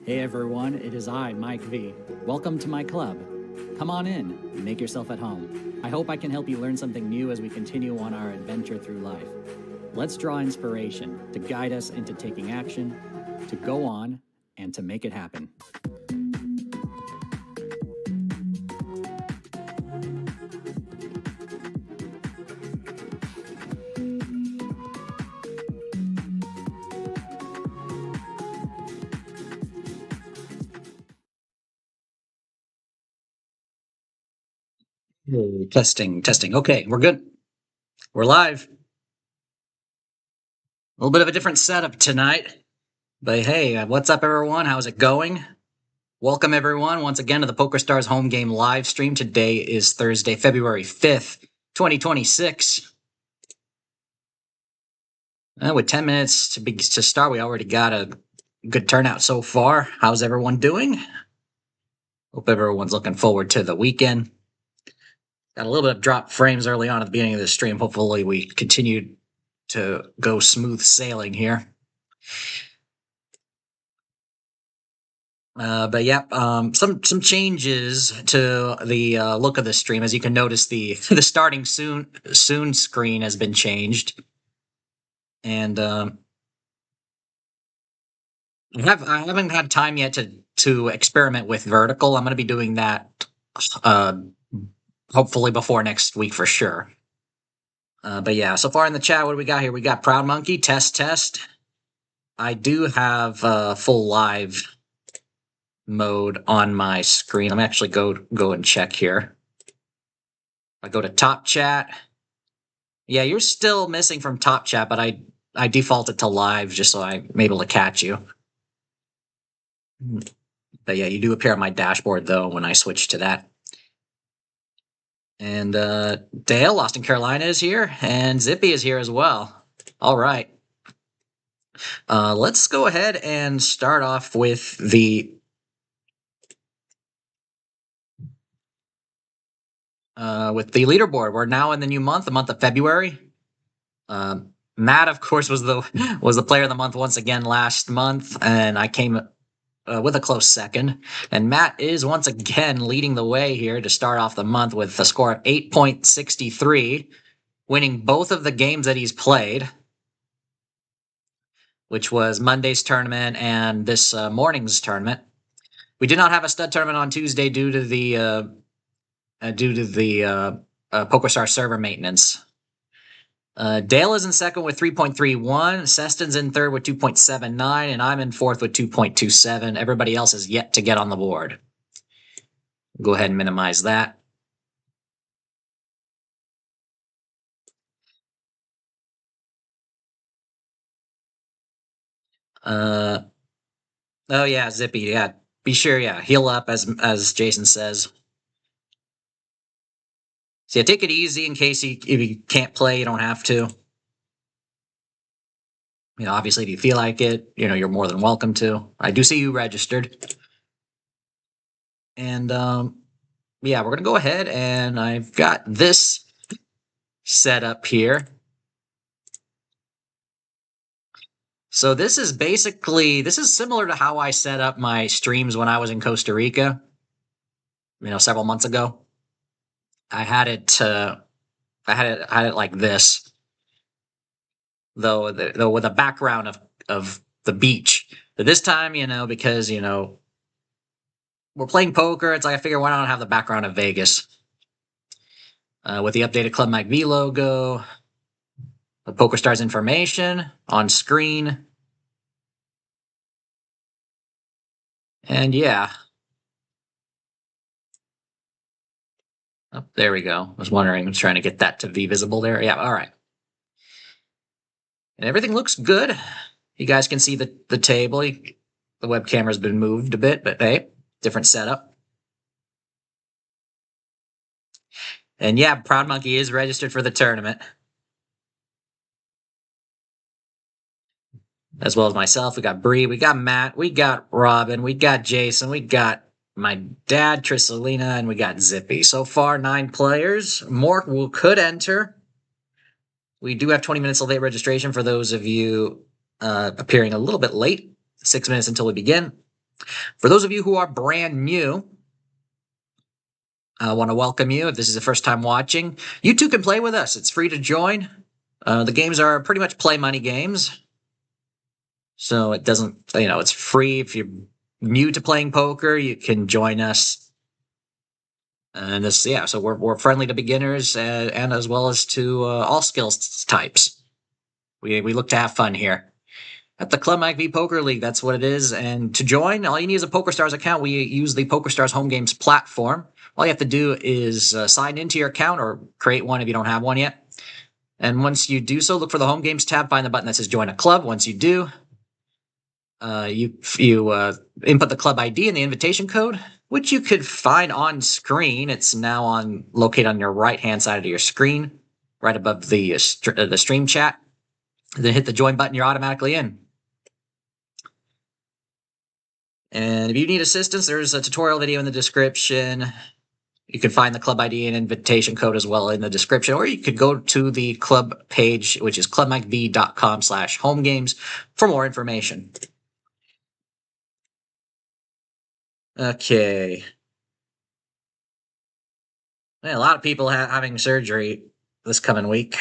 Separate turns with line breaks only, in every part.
Hey everyone, it is I, Mike V. Welcome to my club. Come on in, make yourself at home. I hope I can help you learn something new as we continue on our adventure through life. Let's draw inspiration to guide us into taking action, to go on, and to make it happen.
Hey, testing. Okay, we're good. We're live. A little bit of a different setup tonight. But hey, what's up, everyone? How's it going? Welcome, everyone, once again to the PokerStars home game live stream. Today is Thursday, February 5th, 2026. With 10 minutes to start, we already got a good turnout so far. How's everyone doing? Hope everyone's looking forward to the weekend. Got a little bit of drop frames early on at the beginning of the stream. Hopefully, we continue to go smooth sailing here. But yeah, some changes to the look of the stream. As you can notice, the the starting soon screen has been changed, and I haven't had time yet to experiment with vertical. I'm going to be doing that uh, hopefully before next week for sure. But yeah, so far in the chat, what do we got here? We got Proud Monkey test. I do have full live mode on my screen. I'm actually go and check here. I go to top chat. Yeah, you're still missing from top chat, but I defaulted to live just so I'm able to catch you. But yeah, you do appear on my dashboard though when I switch to that. And Dale, Lost in Carolina is here, and Zippy is here as well. All right. Let's go ahead and start off with the leaderboard. We're now in the new month, the month of February. Matt, of course, was the player of the month once again last month, and I came with a close second. And Matt is once again leading the way here to start off the month with a score of 8.63, winning both of the games that he's played, which was Monday's tournament and this morning's tournament. We did not have a stud tournament on Tuesday due to the PokerStars server maintenance. Dale is in second with 3.31. Seston's in third with 2.79, and I'm in fourth with 2.27. Everybody else is yet to get on the board. Go ahead and minimize that. Oh yeah, Zippy. Yeah, be sure. Yeah, heal up as Jason says. So yeah, take it easy in case if you can't play, you don't have to. You know, obviously, if you feel like it, you know, you're more than welcome to. I do see you registered. And yeah, we're gonna go ahead, and I've got this set up here. So this is similar to how I set up my streams when I was in Costa Rica, you know, several months ago. I had it like this, though with a background of the beach. But this time, you know, because you know we're playing poker, it's like I figure why not have the background of Vegas with the updated Club Mike V logo, the PokerStars information on screen, and yeah. Oh, there we go. I was wondering, I was trying to get that to be visible there. Yeah, all right. And everything looks good. You guys can see the table. The web camera's been moved a bit, but hey, different setup. And yeah, Proud Monkey is registered for the tournament, as well as myself. We got Bree, we got Matt, we got Robin, we got Jason, we got my dad, Trissalina, and we got Zippy. So far, 9 players. More could enter. We do have 20 minutes of late registration for those of you appearing a little bit late, 6 minutes until we begin. For those of you who are brand new, I want to welcome you. If this is the first time watching, you too can play with us. It's free to join. The games are pretty much play money games. So it doesn't, it's free. If you're new to playing poker, you can join us. And this, so we're friendly to beginners and as well as to all skills types. We look to have fun here. At the Club Mike V Poker League, that's what it is. And to join, all you need is a PokerStars account. We use the PokerStars home games platform. All you have to do is sign into your account or create one if you don't have one yet. And once you do so, look for the home games tab, find the button that says join a club. Once you do, you input the club ID and the invitation code, which you could find on screen. It's now located on your right-hand side of your screen, right above the stream chat. Then hit the join button, you're automatically in. And if you need assistance, there's a tutorial video in the description. You can find the club ID and invitation code as well in the description, or you could go to the club page, which is clubmikev.com/homegames for more information. Okay. Yeah, a lot of people having surgery this coming week.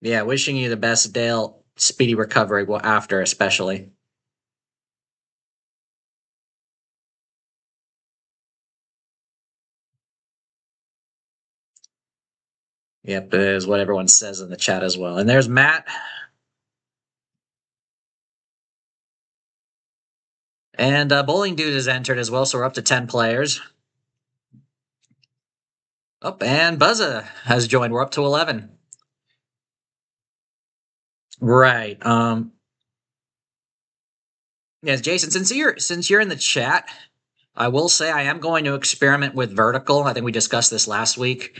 Yeah, wishing you the best, Dale. Speedy recovery after, especially. Yep, it is what everyone says in the chat as well. And there's Matt. And Bowling Dude has entered as well, so we're up to 10 players. Oh, and Buzza has joined. We're up to 11. Right. Yes, Jason, since you're in the chat, I will say I am going to experiment with vertical. I think we discussed this last week.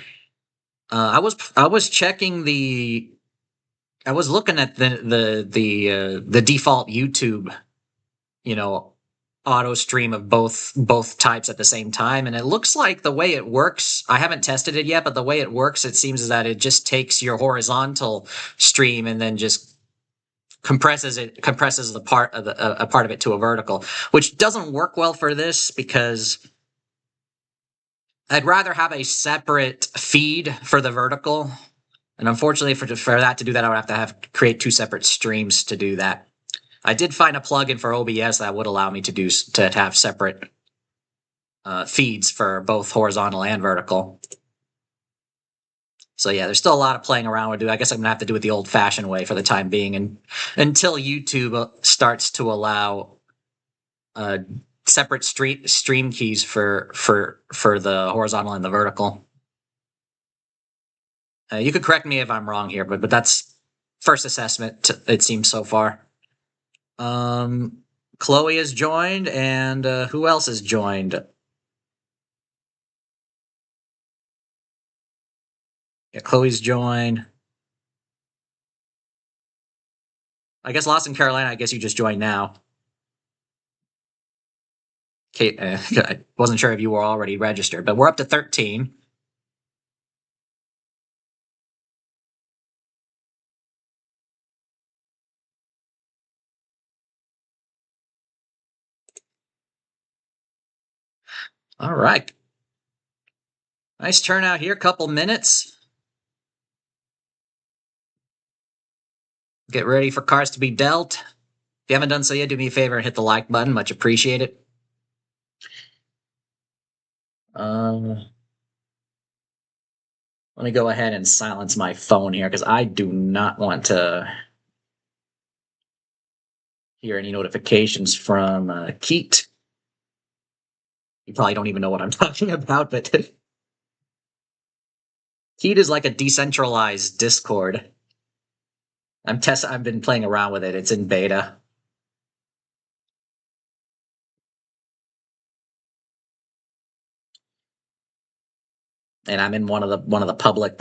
I was checking I was looking at the default YouTube, auto stream of both types at the same time, and it looks like the way it works, I haven't tested it yet, but the way it works, it seems that it just takes your horizontal stream and then just compresses the part of a part of it to a vertical, which doesn't work well for this because I'd rather have a separate feed for the vertical, and unfortunately for that to do that, I would have to create two separate streams to do that. I did find a plugin for OBS that would allow me to have separate feeds for both horizontal and vertical. So yeah, there's still a lot of playing around to do. I guess I'm gonna have to do it the old-fashioned way for the time being, and until YouTube starts to allow separate stream keys for the horizontal and the vertical. You could correct me if I'm wrong here, but that's first assessment. It seems so far. Chloe has joined, and who else has joined? Yeah, Chloe's joined. I guess Lost in Carolina, I guess you just joined now. Kate, I wasn't sure if you were already registered, but we're up to 13. All right. Nice turnout here, couple minutes. Get ready for cards to be dealt. If you haven't done so yet, do me a favor and hit the like button. Much appreciated. Let me go ahead and silence my phone here because I do not want to hear any notifications from Keat. You probably don't even know what I'm talking about, but Keat is like a decentralized Discord. I've been playing around with it. It's in beta. And I'm in one of the public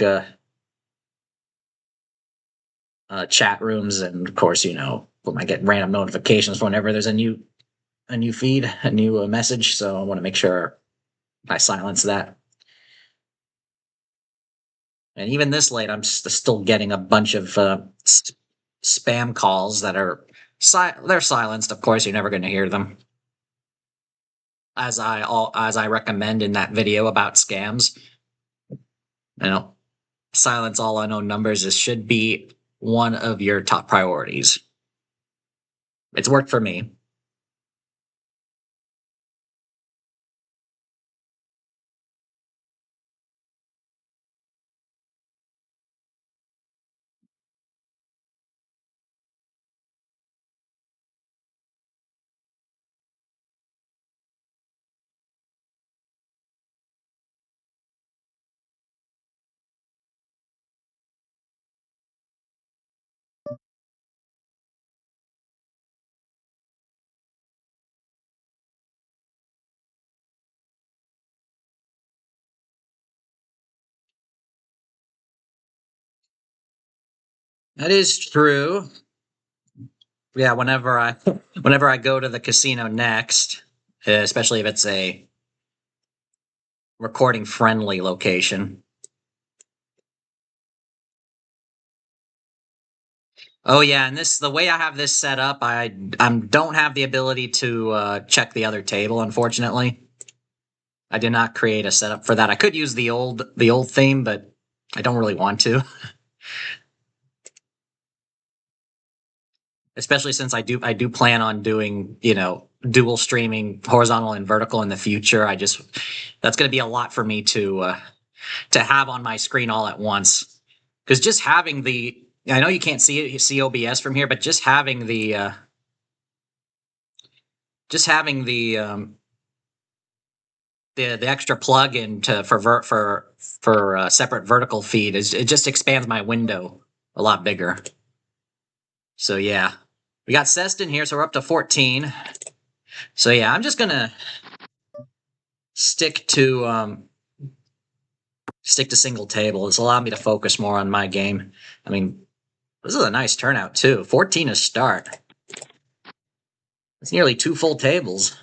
chat rooms, and of course, I get random notifications whenever there's a new feed, a new message. So I want to make sure I silence that. And even this late, I'm still getting a bunch of spam calls that are they're silenced. Of course, you're never going to hear them. As I recommend in that video about scams, silence all unknown numbers. This should be one of your top priorities. It's worked for me. That is true. Yeah, whenever I go to the casino next, especially if it's a recording friendly location. Oh yeah, and the way I have this set up, I don't have the ability to check the other table. Unfortunately, I did not create a setup for that. I could use the old theme, but I don't really want to. Especially since I do plan on doing dual streaming horizontal and vertical in the future. That's going to be a lot for me to have on my screen all at once, because just having the I know you can't see OBS from here, but just having the extra plug-in for separate vertical feed it just expands my window a lot bigger. So yeah, we got Seston here, so we're up to 14. So yeah, I'm just gonna stick to single table. It's allowed me to focus more on my game. I mean, this is a nice turnout too. 14 to start. It's nearly 2 full tables.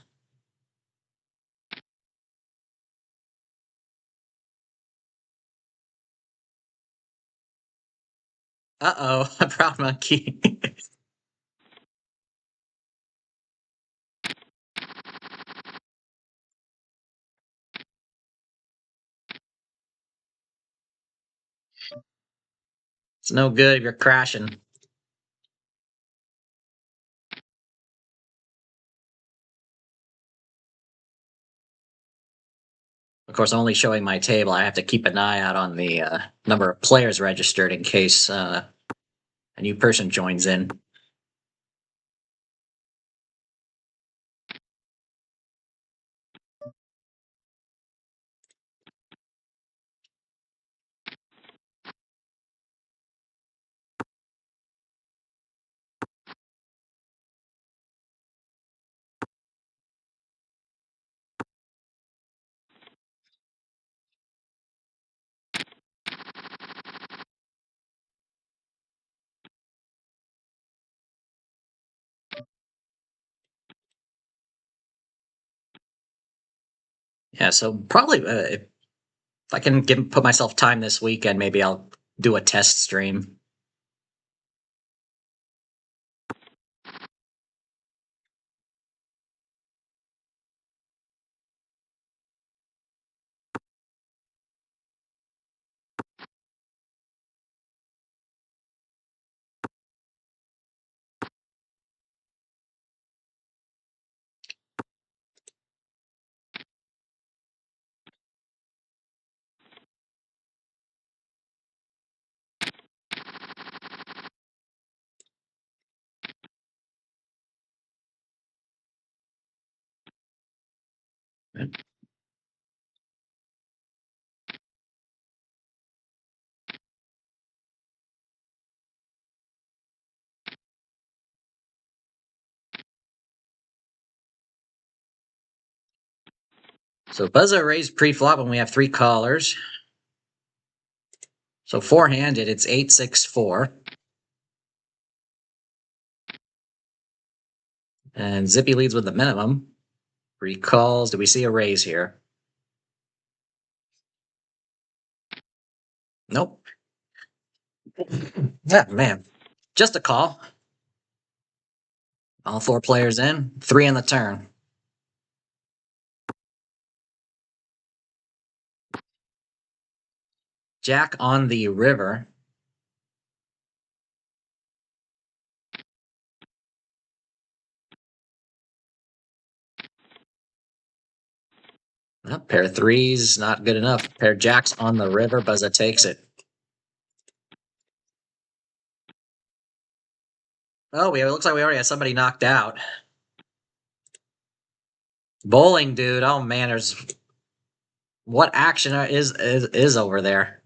Uh-oh, a proud monkey. It's no good if you're crashing. Of course, I'm only showing my table. I have to keep an eye out on the number of players registered in case a new person joins in. Yeah, so probably if I can put myself time this weekend, maybe I'll do a test stream. So buzzer raised pre-flop when we have 3 callers. So four-handed, it's 8-6-4. And Zippy leads with the minimum. 3 calls. Do we see a raise here? Nope. Yeah, man. Just a call. All 4 players in. 3 on the turn. Jack on the river. Oh, pair of 3s, not good enough. Pair of jacks on the river. Buzza takes it. Oh, it looks like we already had somebody knocked out. Bowling dude. Oh man, there's what action is over there?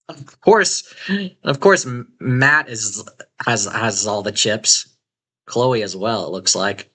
Of course, Matt has all the chips. Chloe as well. It looks like.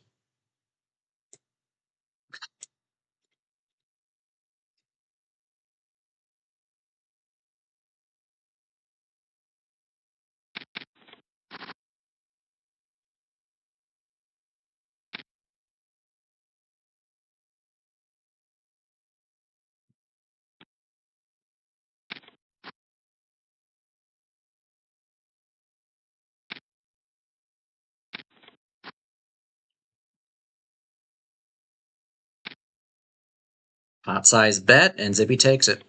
Pot size bet, and Zippy takes it.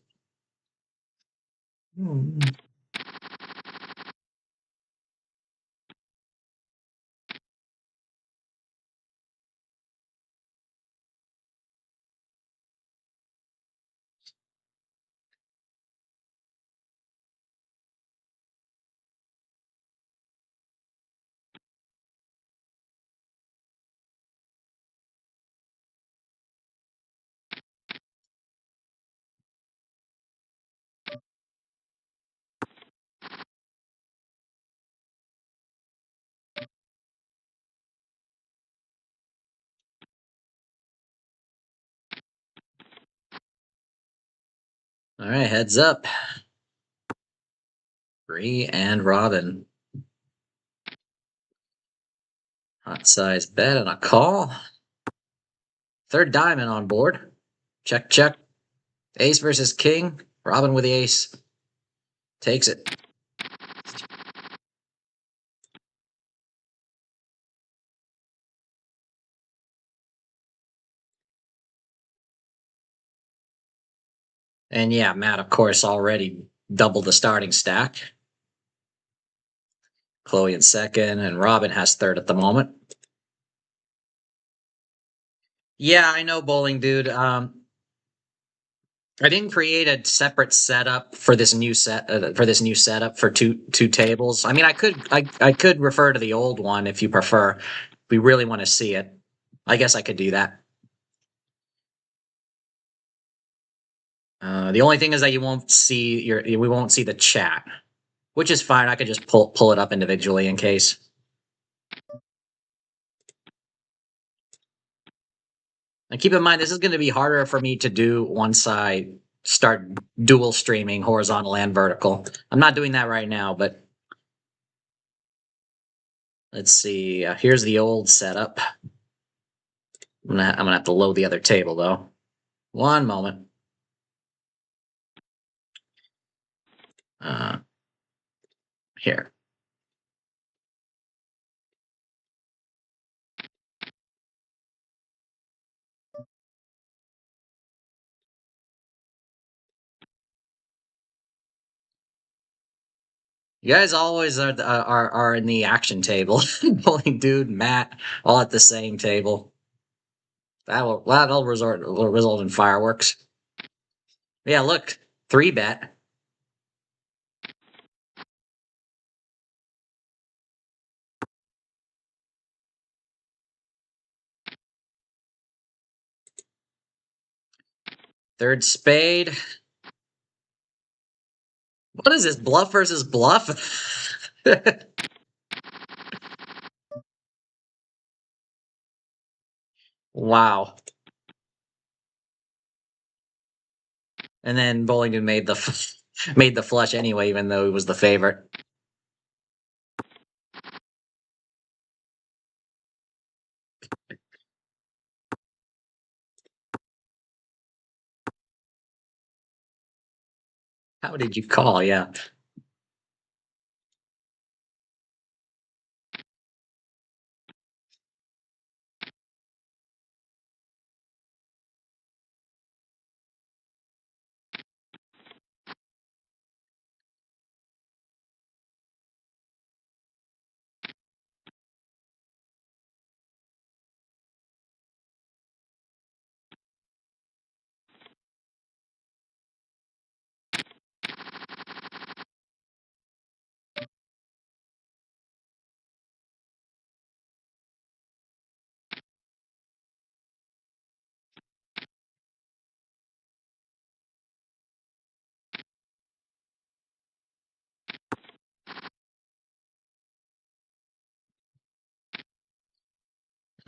All right, heads up. Bree and Robin. Hot size bet and a call. Third diamond on board. Check, check. Ace versus king. Robin with the ace. Takes it. And yeah, Matt, of course, already doubled the starting stack. Chloe in second, and Robin has third at the moment. Yeah, I know, bowling dude. I didn't create a separate setup for this new setup for two tables. I mean, I could refer to the old one if you prefer. If we really want to see it, I guess I could do that. The only thing is that we won't see the chat, which is fine. I could just pull it up individually in case. And keep in mind, this is going to be harder for me to do once I start dual streaming horizontal and vertical. I'm not doing that right now, but let's see. Here's the old setup. I'm gonna have to load the other table though. One moment. Here. You guys always are in the action table. Bowling dude, Matt, all at the same table. That'll result in fireworks. Yeah, look, 3-bet. Third spade. What is this, bluff versus bluff? Wow. And then Bowlington made the flush anyway, even though he was the favorite. How did you call? Yeah.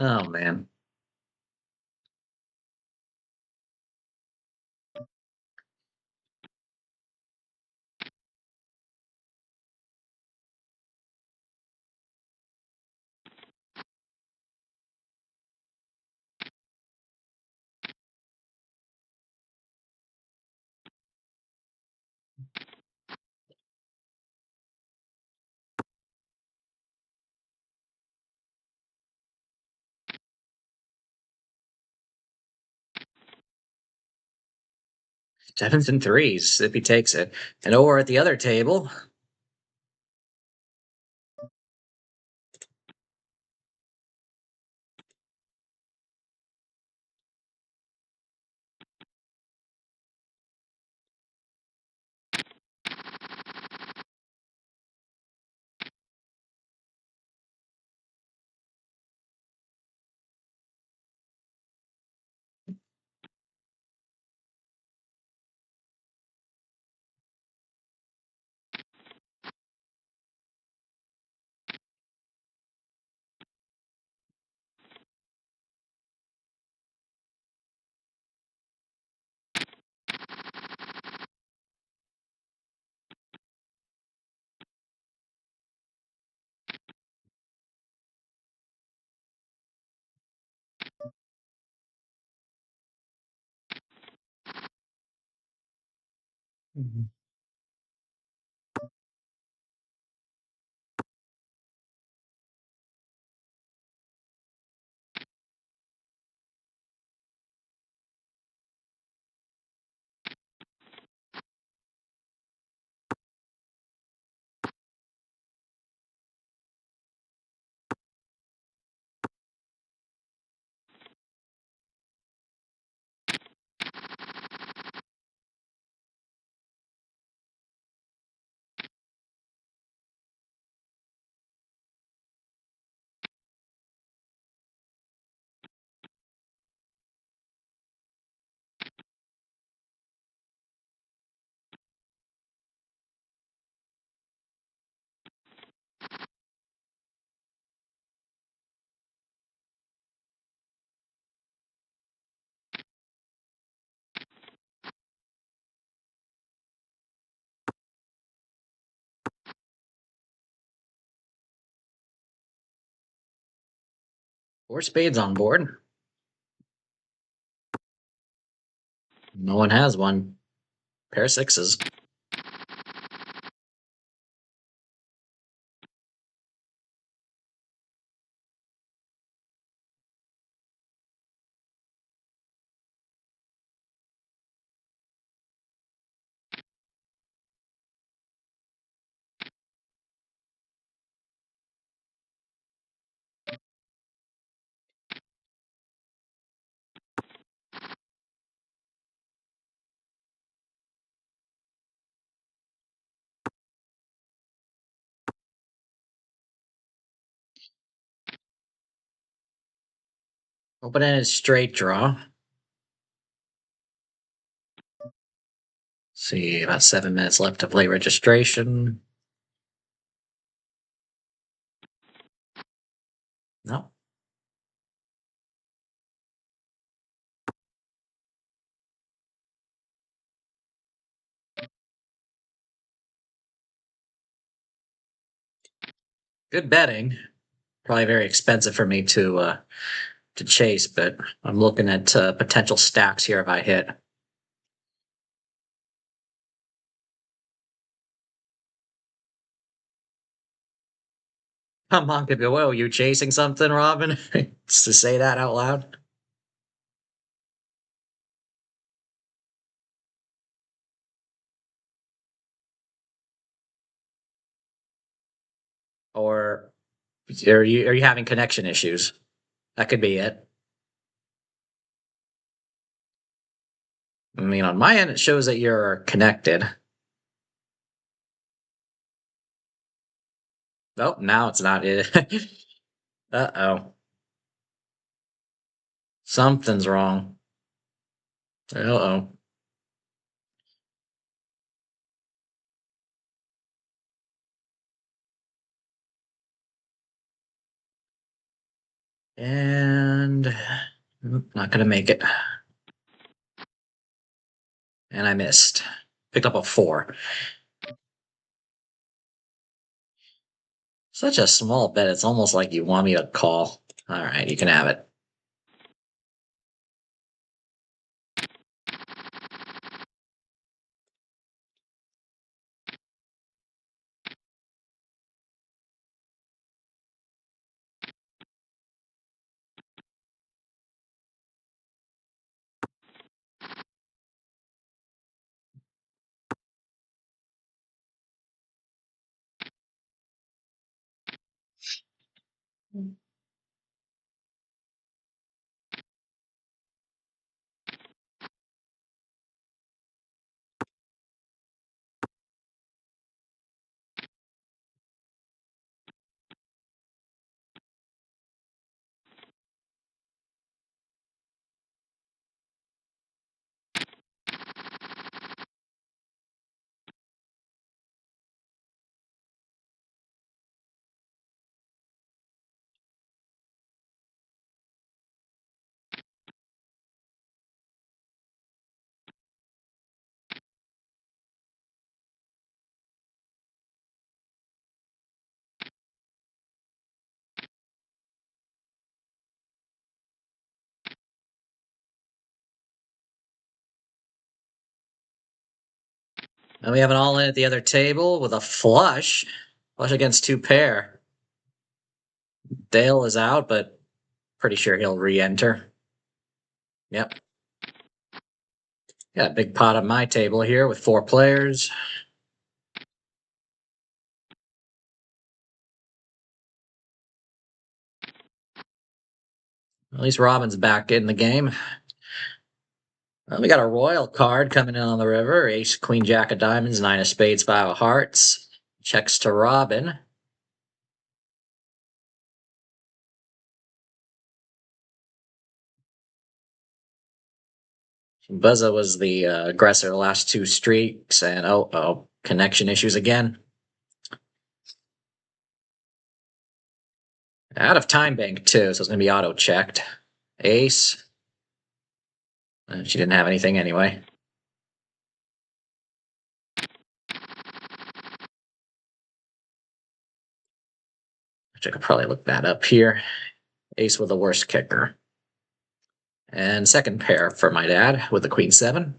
Oh man. Sevens and threes if he takes it. And over at the other table, Mhm. Four spades on board. No one has one. Pair of sixes. Open-ended straight draw. See, about 7 minutes left to play registration. No. Good betting. Probably very expensive for me to chase, but I'm looking at potential stacks here if I hit. Come on, could be, whoa, you chasing something, Robin? Just to say that out loud? Or are you having connection issues? That could be it. I mean, on my end, it shows that you're connected. Oh, now it's not it. Uh-oh. Something's wrong. Uh-oh. And not gonna make it. And I missed. Picked up a 4. Such a small bet. It's almost like you want me to call. All right, you can have it. And we have an all-in at the other table with a flush. Flush against 2 pair. Dale is out, but pretty sure he'll re-enter. Yep. Got a big pot on my table here with 4 players. At least Robin's back in the game. We got a royal card coming in on the river. Ace, queen, jack of diamonds, 9 of spades, 5 of hearts. Checks to Robin. Buzza was the aggressor the last 2 streaks, and oh, connection issues again. Out of time bank too, so it's gonna be auto checked. Ace. She didn't have anything anyway. Which I could probably look that up here. Ace with the worst kicker. And second pair for my dad with the queen 7.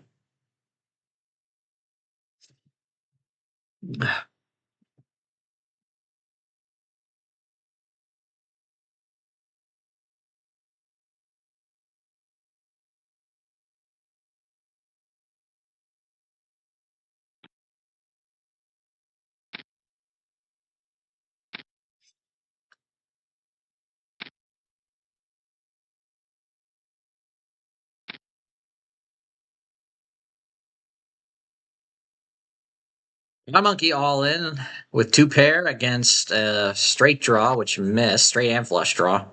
My monkey all in with 2 pair against a straight draw, which missed, straight and flush draw.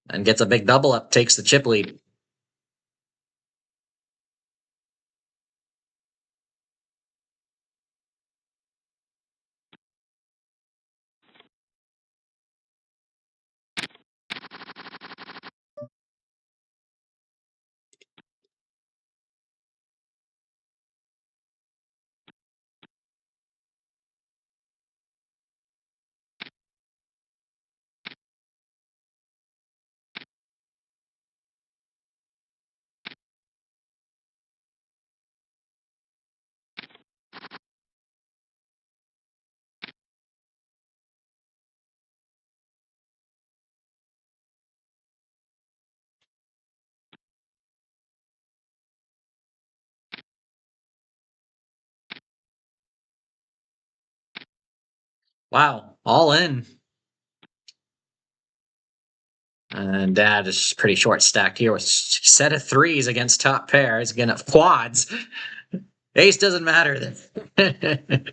And gets a big double up, takes the chip lead. Wow, all in. And dad is pretty short stacked here with set of 3s against top pair. He's gonna quads. Ace doesn't matter then.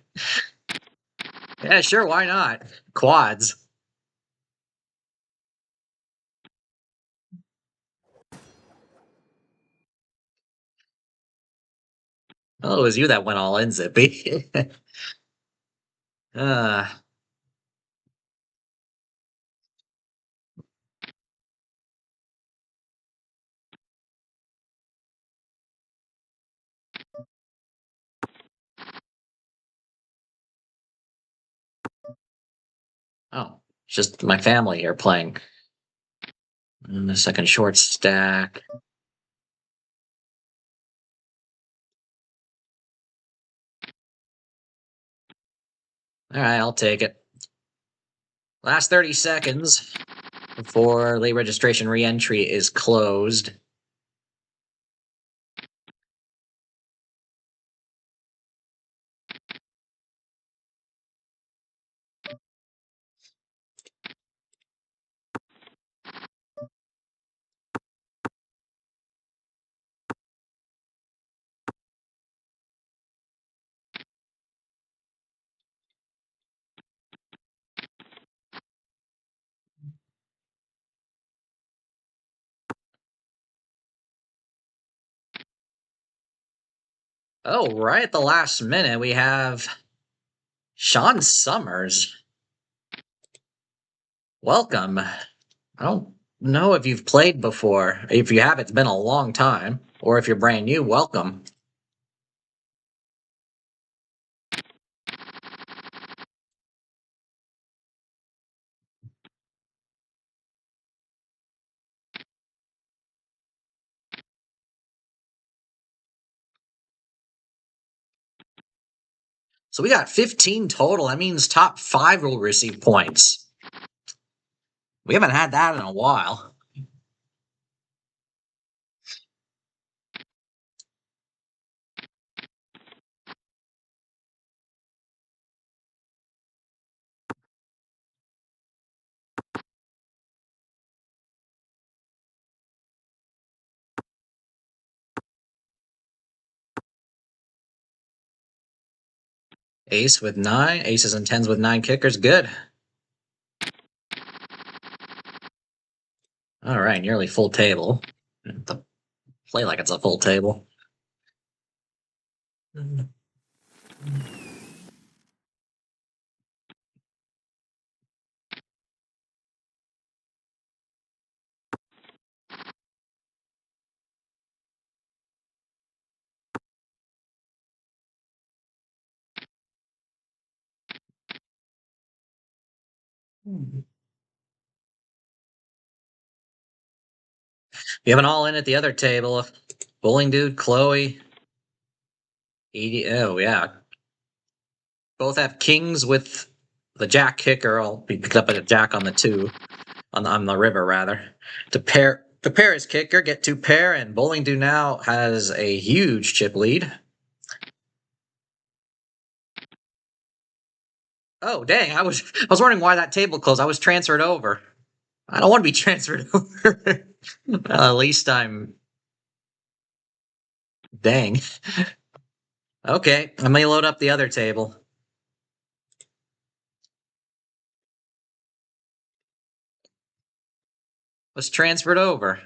Yeah, sure, why not? Quads. Oh, it was you that went all in, Zippy. uh, Oh, it's just my family here playing. And the second short stack. All right, I'll take it. Last 30 seconds before late registration re-entry is closed. Oh, right at the last minute, we have Sean Summers. Welcome. I don't know if you've played before. If you have, it's been a long time. Or if you're brand new, welcome. So we got 15 total. That means top 5 will receive points. We haven't had that in a while. Ace with 9. Aces and 10s with 9 kickers. Good. All right, nearly full table. Play like it's a full table. You have an all in at the other table. Bowling Dude, Chloe, Edie. Oh, yeah. Both have kings with the jack kicker. I'll be picked up at a jack on the 2. On the river, rather. To pair his kicker, get 2 pair, and Bowling Dude now has a huge chip lead. Oh, dang. I was wondering why that table closed. I was transferred over. I don't want to be transferred over. At least I'm. Dang. Okay, let me load up the other table. Was transferred over.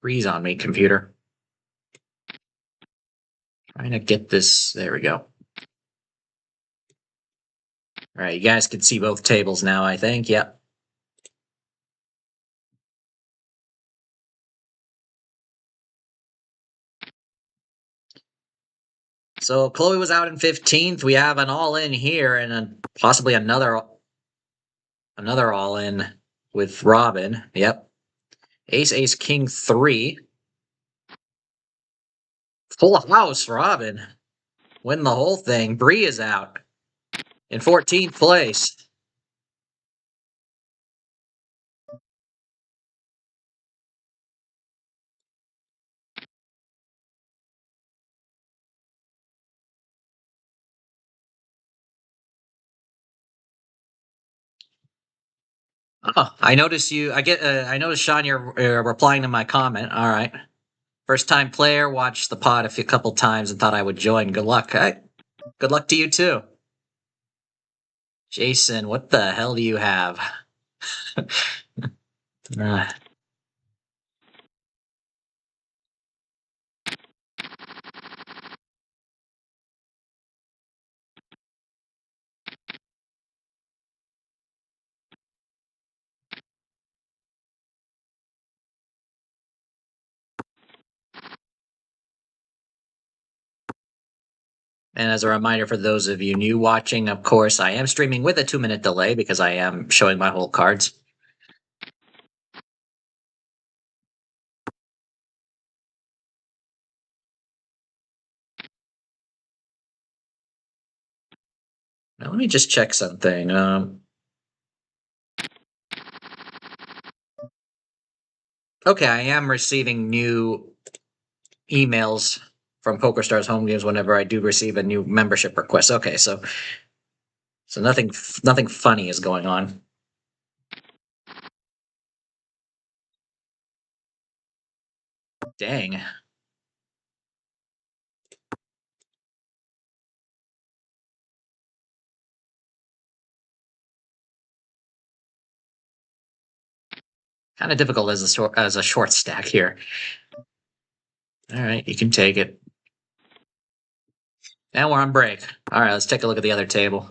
Freeze on me, computer. Trying to get this. There we go. All right, you guys can see both tables now, I think. Yep. So Chloe was out in 15th. We have an all-in here and possibly another all-in with Robin. Yep. Ace, Ace, King 3. Full house, Robin. Win the whole thing. Bree is out in 14th place. Oh, I noticed you. I noticed Sean. You're replying to my comment. All right. First time player. Watched the pod a couple times and thought I would join. Good luck. Hey, good luck to you too. Jason, what the hell do you have? Uh, And as a reminder for those of you new watching, of course, I am streaming with a 2-minute delay because I am showing my whole cards. Now, let me just check something. Okay, I am receiving new emails from PokerStars home games whenever I do receive a new membership request. Okay, so nothing funny is going on. Dang. Kind of difficult as a short stack here. All right, you can take it. And we're on break. All right, let's take a look at the other table.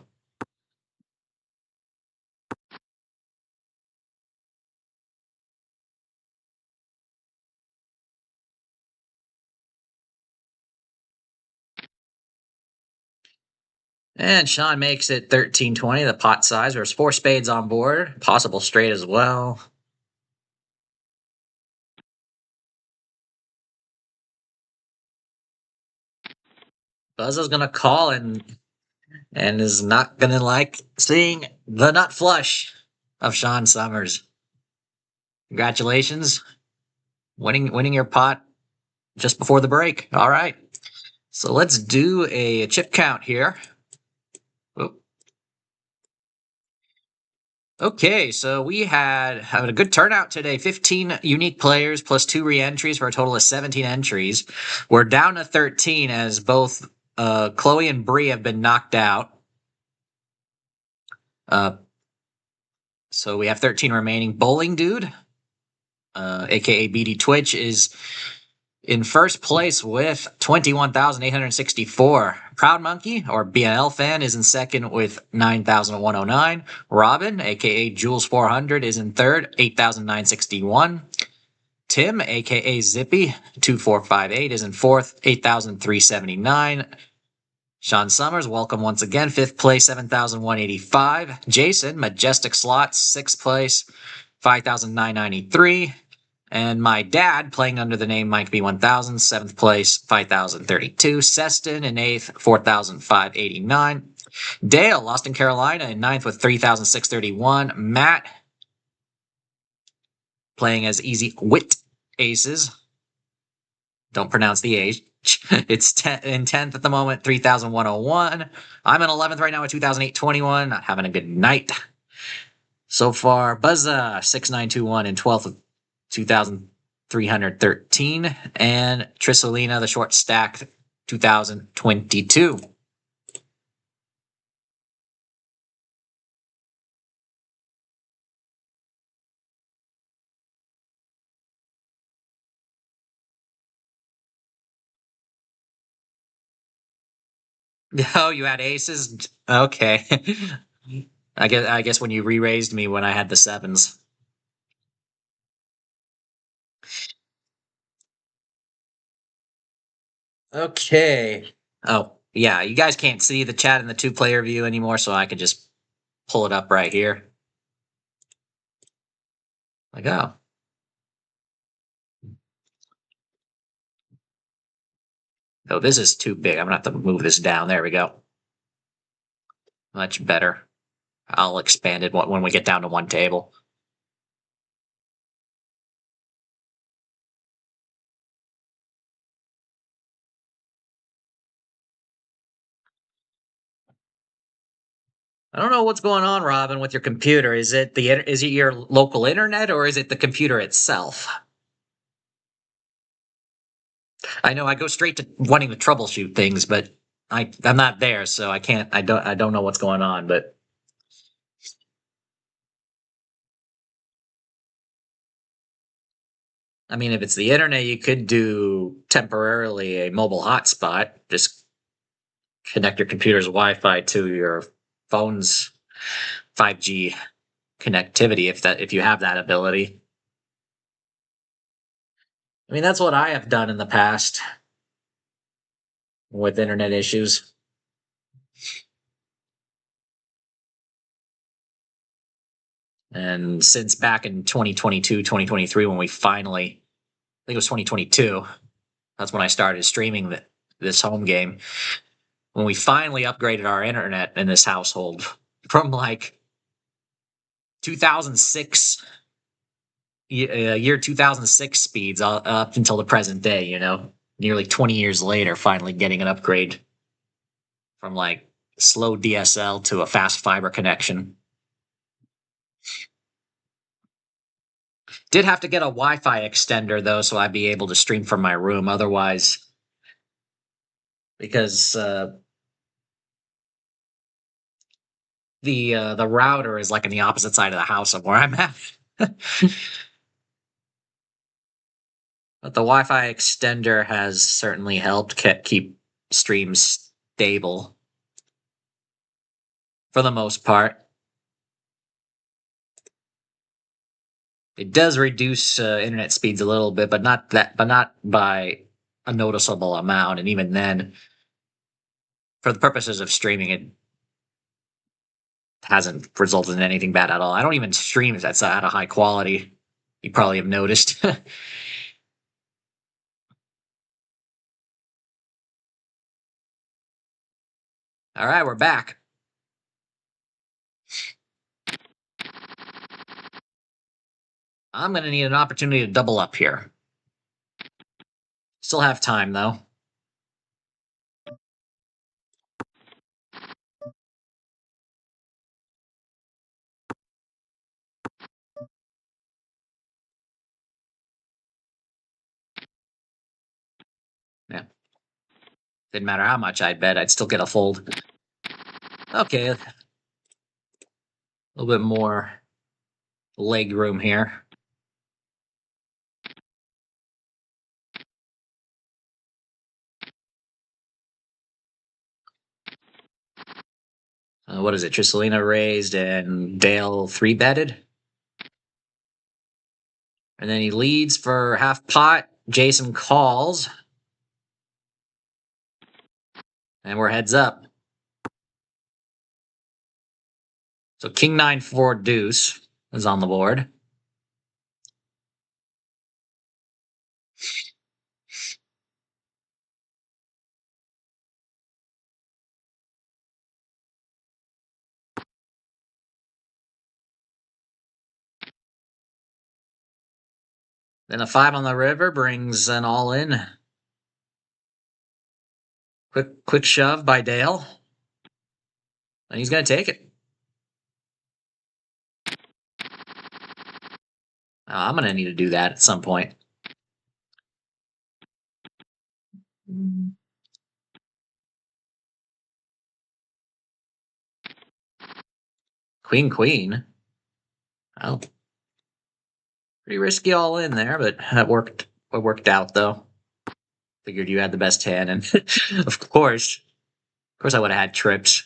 And Sean makes it 13-20, the pot size. There's 4 spades on board, possible straight as well. Buzzo's gonna call and is not gonna like seeing the nut flush of Sean Summers. Congratulations, winning your pot just before the break. All right, so let's do a chip count here. Oop. Okay, so we had a good turnout today. 15 unique players plus 2 re-entries for a total of 17 entries. We're down to 13 as both Chloe and Bree have been knocked out. So we have 13 remaining. Bowling Dude, aka BD Twitch, is in first place with 21,864. Proud Monkey, or BNL Fan, is in second with 9,109. Robin, aka Jules400, is in third, 8,961. Tim, aka Zippy, 2458, is in fourth, 8,379. Sean Summers, welcome once again, fifth place, 7,185. Jason, Majestic Slots, sixth place, 5,993. And my dad, playing under the name Mike B1000, 7th place, 5,032. Seston in 8th, 4,589. Dale, Lost in Carolina, in 9th with 3,631. Matt, playing as Easy Wit Aces. Don't pronounce the H. It's in 10th at the moment, 3,101. I'm in 11th right now at 2,821. Not having a good night so far. Buzza, 6,921 in 12th with 2,313. And Trissolina, the short stack, 2,022. Oh, you had aces? Okay. I guess when you re-raised me when I had the sevens. Okay. Oh, yeah, you guys can't see the chat in the 2-player view anymore, so I can just pull it up right here. Like, oh. Oh, this is too big. I'm going to have to move this down. There we go. Much better. I'll expand it when we get down to one table. I don't know what's going on, Robin, with your computer. Is it your local internet or is it the computer itself? I know I go straight to wanting to troubleshoot things, but I'm not there, so I can't. I don't know what's going on, but. I mean, if it's the internet, you could do temporarily a mobile hotspot. Just connect your computer's Wi-Fi to your phone's 5G connectivity if you have that ability. I mean, that's what I have done in the past with internet issues. And since back in 2022, 2023, when we finally, I think it was 2022, that's when I started streaming this home game. When we finally upgraded our internet in this household from like 2006, year 2006 speeds up until the present day, nearly 20 years later, finally getting an upgrade from like slow DSL to a fast fiber connection. Did have to get a Wi-Fi extender though, so I'd be able to stream from my room. Otherwise, because the router is like on the opposite side of the house of where I'm at. But the Wi-Fi extender has certainly helped keep streams stable for the most part. It does reduce internet speeds a little bit, but not by a noticeable amount. And even then, for the purposes of streaming, it hasn't resulted in anything bad at all. I don't even stream that's at a high quality. You probably have noticed. All right, we're back. I'm going to need an opportunity to double up here. Still have time, though. Yeah. Didn't matter how much I'd bet, I'd still get a fold. Okay. A little bit more leg room here. What is it? Tristelina raised and Dale 3-betted. And then he leads for half pot. Jason calls. And we're heads up. So King 9-4 deuce is on the board. Then a 5 on the river brings an all in. Quick shove by Dale. And he's going to take it. I'm going to need to do that at some point. Queen. Well, pretty risky all in there, but that worked. It worked out though. Figured you had the best hand, and of course, I would have had trips.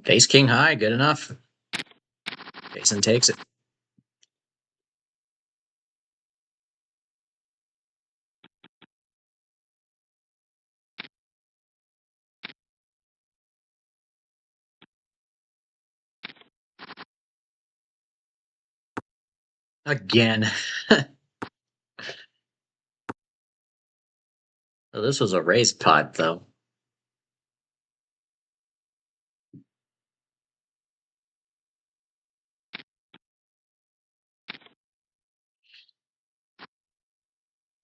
Ace King high, good enough. Jason takes it. Again. Oh, this was a raised pot, though.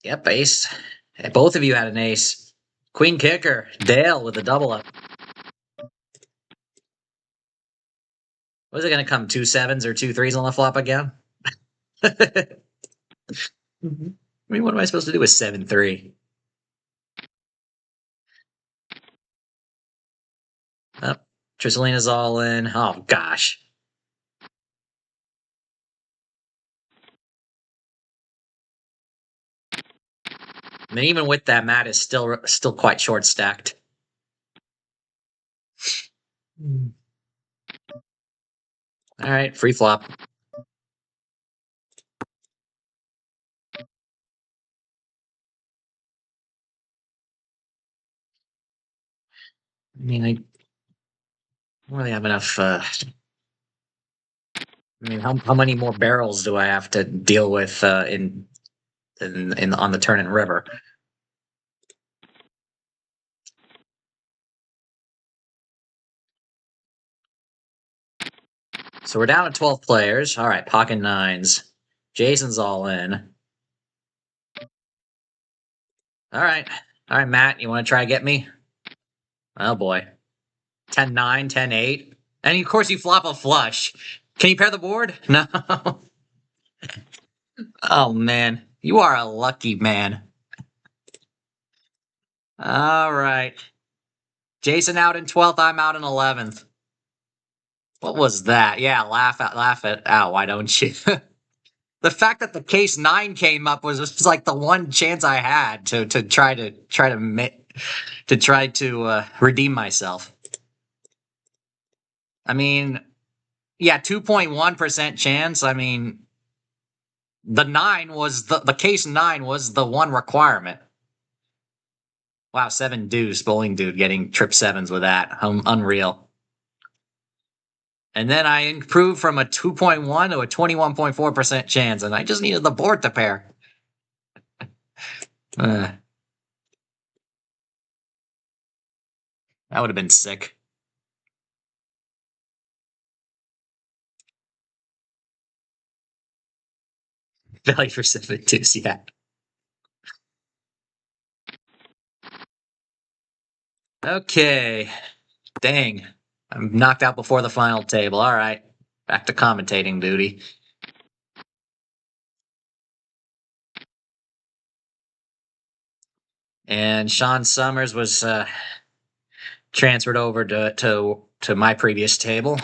Yep, ace. Hey, both of you had an ace. Queen kicker. Dale with a double up. Was it going to come 2 7s or 2 3s on the flop again? I mean, what am I supposed to do with 7 3? Oh, Tricelina's all in. Oh, gosh. I mean, even with that, Matt is still quite short stacked. All right, free flop. I mean, I don't really have enough. I mean, how many more barrels do I have to deal with in on the turn and river? So we're down to 12 players. All right, pocket nines. Jason's all in. All right, Matt, you want to try to get me? Oh boy, 10-9, 10-8, and of course you flop a flush. Can you pair the board? No. Oh man, you are a lucky man. All right. Jason out in 12th, I'm out in 11th. What was that? Yeah, laugh it out, why don't you? The fact that the case 9 came up was like the one chance I had to try to redeem myself. I mean, yeah, 2.1% chance. I mean, the case 9 was the one requirement. Wow, 7 deuce, bowling dude getting trip sevens with that. Unreal. And then I improved from a 2.1 to a 21.4% chance, and I just needed the board to pair. That would have been sick. Value for 7 deuce, yeah. Okay. Dang. I'm knocked out before the final table. All right. Back to commentating duty. And Sean Summers was transferred over to my previous table.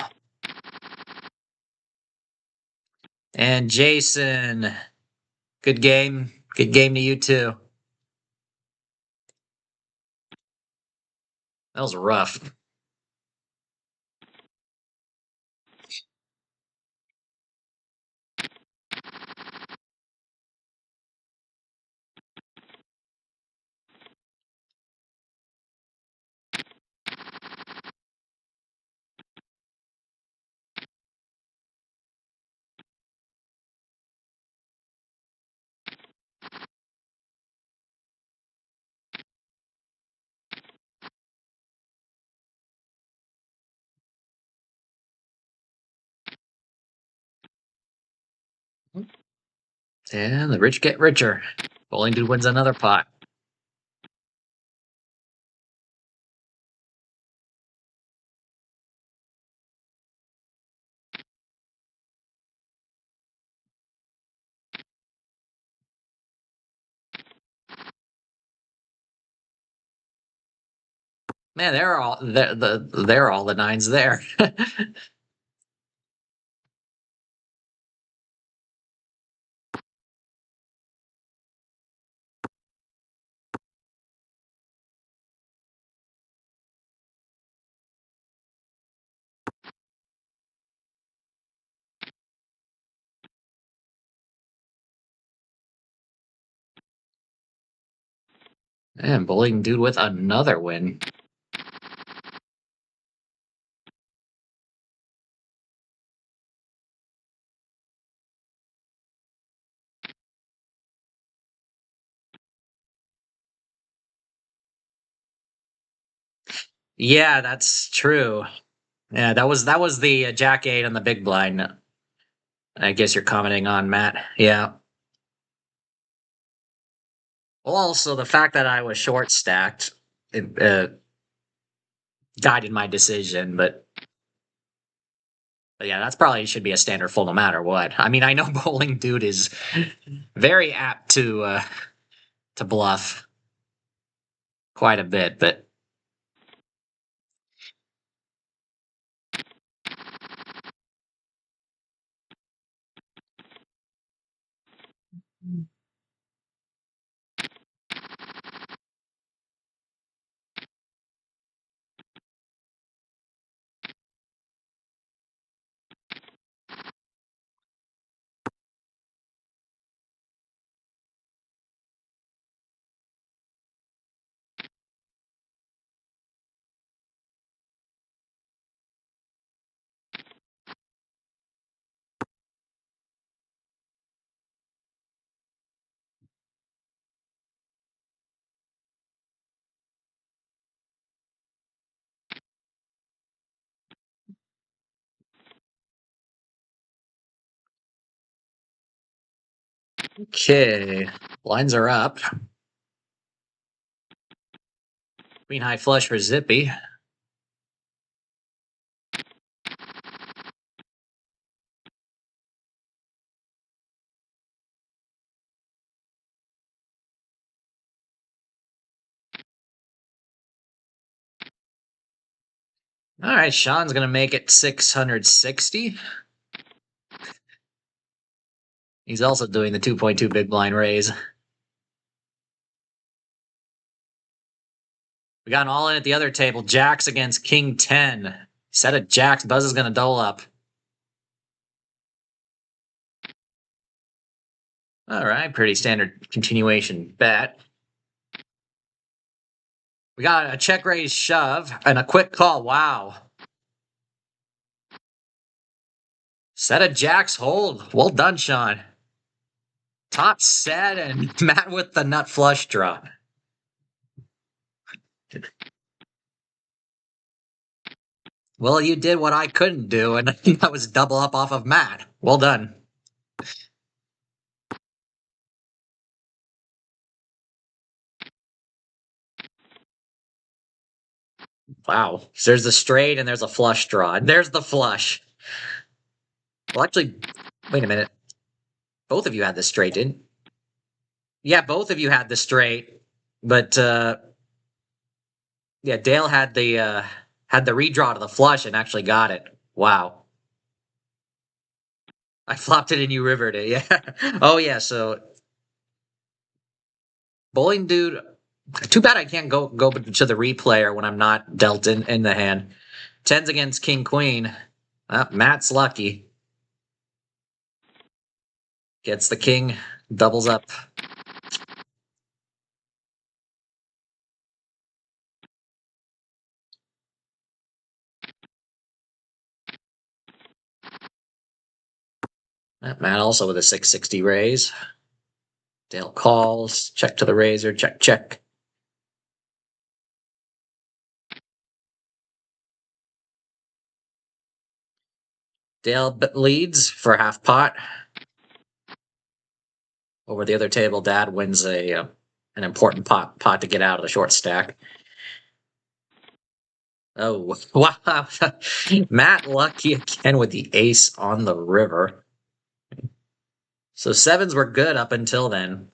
And Jason, good game. Good game to you too. That was rough. And the rich get richer. Bowling dude wins another pot. Man, they're all the nines there. And bowling dude with another win. Yeah, that's true. Yeah, that was the Jack 8 on the big blind. I guess you're commenting on, Matt. Yeah. Well, also the fact that I was short stacked it, guided my decision, but yeah, that's probably should be a standard full no matter what. I mean, I know Bowling Dude is very apt to bluff quite a bit, but okay. Lines are up. Queen high flush for Zippy. All right, Sean's gonna make it 660. He's also doing the 2.2 big blind raise. We got an all in at the other table. Jacks against King 10. Set of jacks. Buzz is gonna double up. All right, pretty standard continuation bet. We got a check raise shove and a quick call. Wow. Set of jacks hold. Well done, Sean. Top set and Matt with the nut flush draw. Well, you did what I couldn't do, and that was double up off of Matt. Well done. Wow. So there's the straight and there's a flush draw. And there's the flush. Well, actually, wait a minute. Both of you had the straight, didn't? Yeah, both of you had the straight, but yeah, Dale had the redraw to the flush and actually got it. Wow. I flopped it and you rivered it. Yeah. Oh yeah. So Bowling Dude. Too bad I can't go to the replayer when I'm not dealt in the hand. Tens against King Queen. Matt's lucky. Gets the king. Doubles up. Matt also with a 660 raise. Dale calls. Check to the razor. Check, check. Dale leads for half pot. Over the other table, Dad wins an important pot to get out of the short stack. Oh, wow. Matt lucky again with the ace on the river. So sevens were good up until then.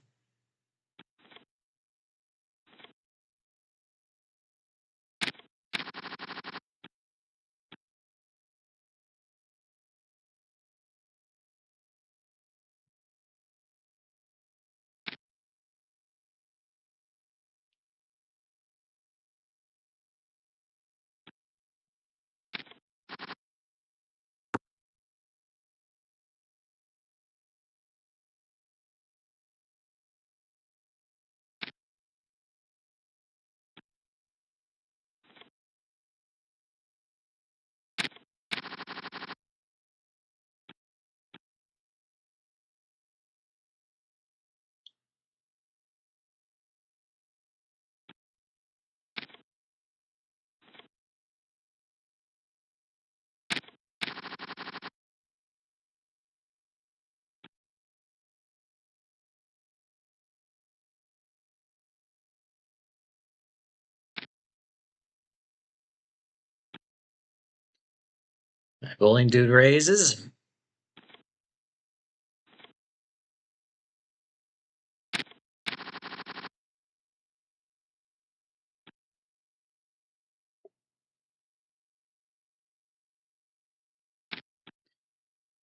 Bowling dude raises.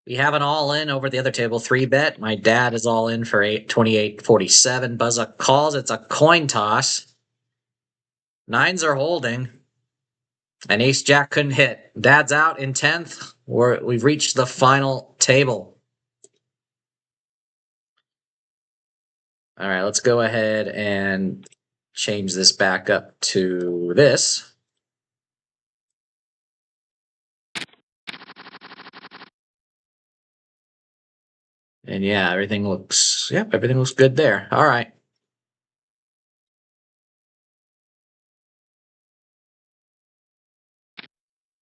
We have an all-in over at the other table, 3-bet. My dad is all in for 28.47. Buzza calls. It's a coin toss. Nines are holding. And ace-jack couldn't hit. Dad's out in 10th. We've reached the final table. All right, let's go ahead and change this back up to this. And yeah, everything looks good there. All right.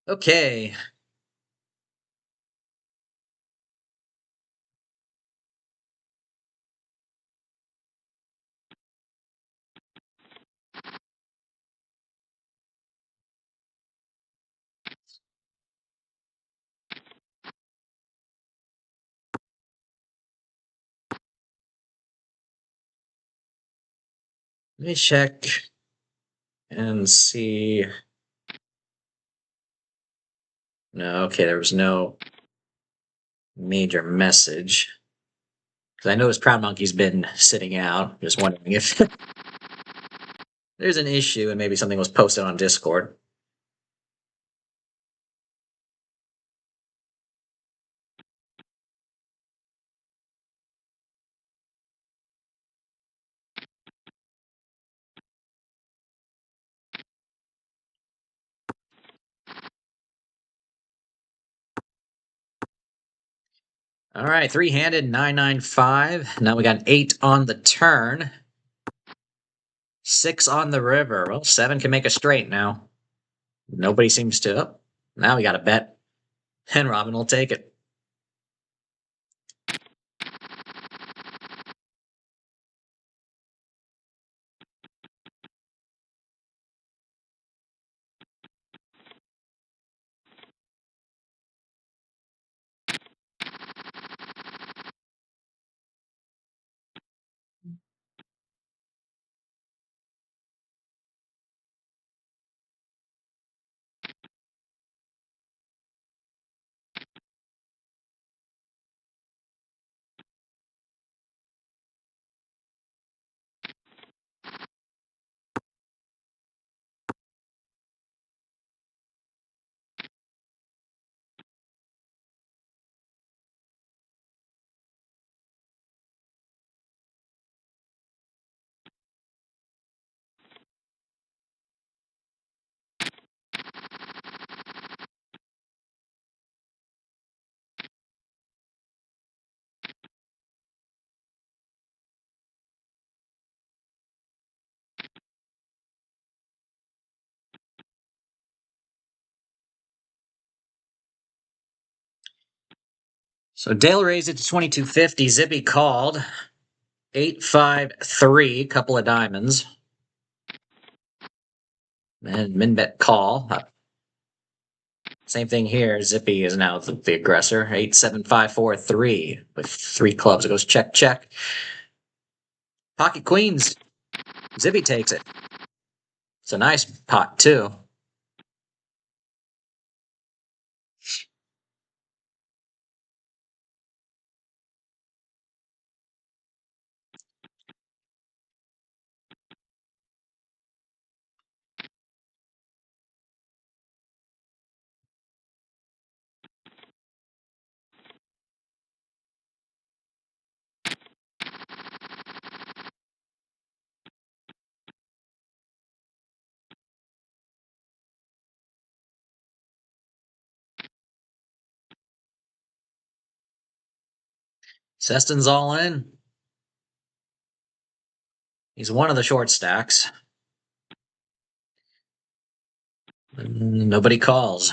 Okay. Let me check and see. No, okay, there was no major message. Because I noticed Proud Monkey's been sitting out. Just wondering if there's an issue and maybe something was posted on Discord. All right, three-handed, 995. Now we got an 8 on the turn. 6 on the river. Well, 7 can make a straight now. Nobody seems to. Oh, now we got a bet. And Robin will take it. So Dale raised it to 2250. Zippy called. 853, couple of diamonds. And Minbet call. Same thing here. Zippy is now the aggressor. 87543 with 3 clubs. It goes check, check. Pocket queens. Zippy takes it. It's a nice pot, too. Seston's all in. He's one of the short stacks. Nobody calls.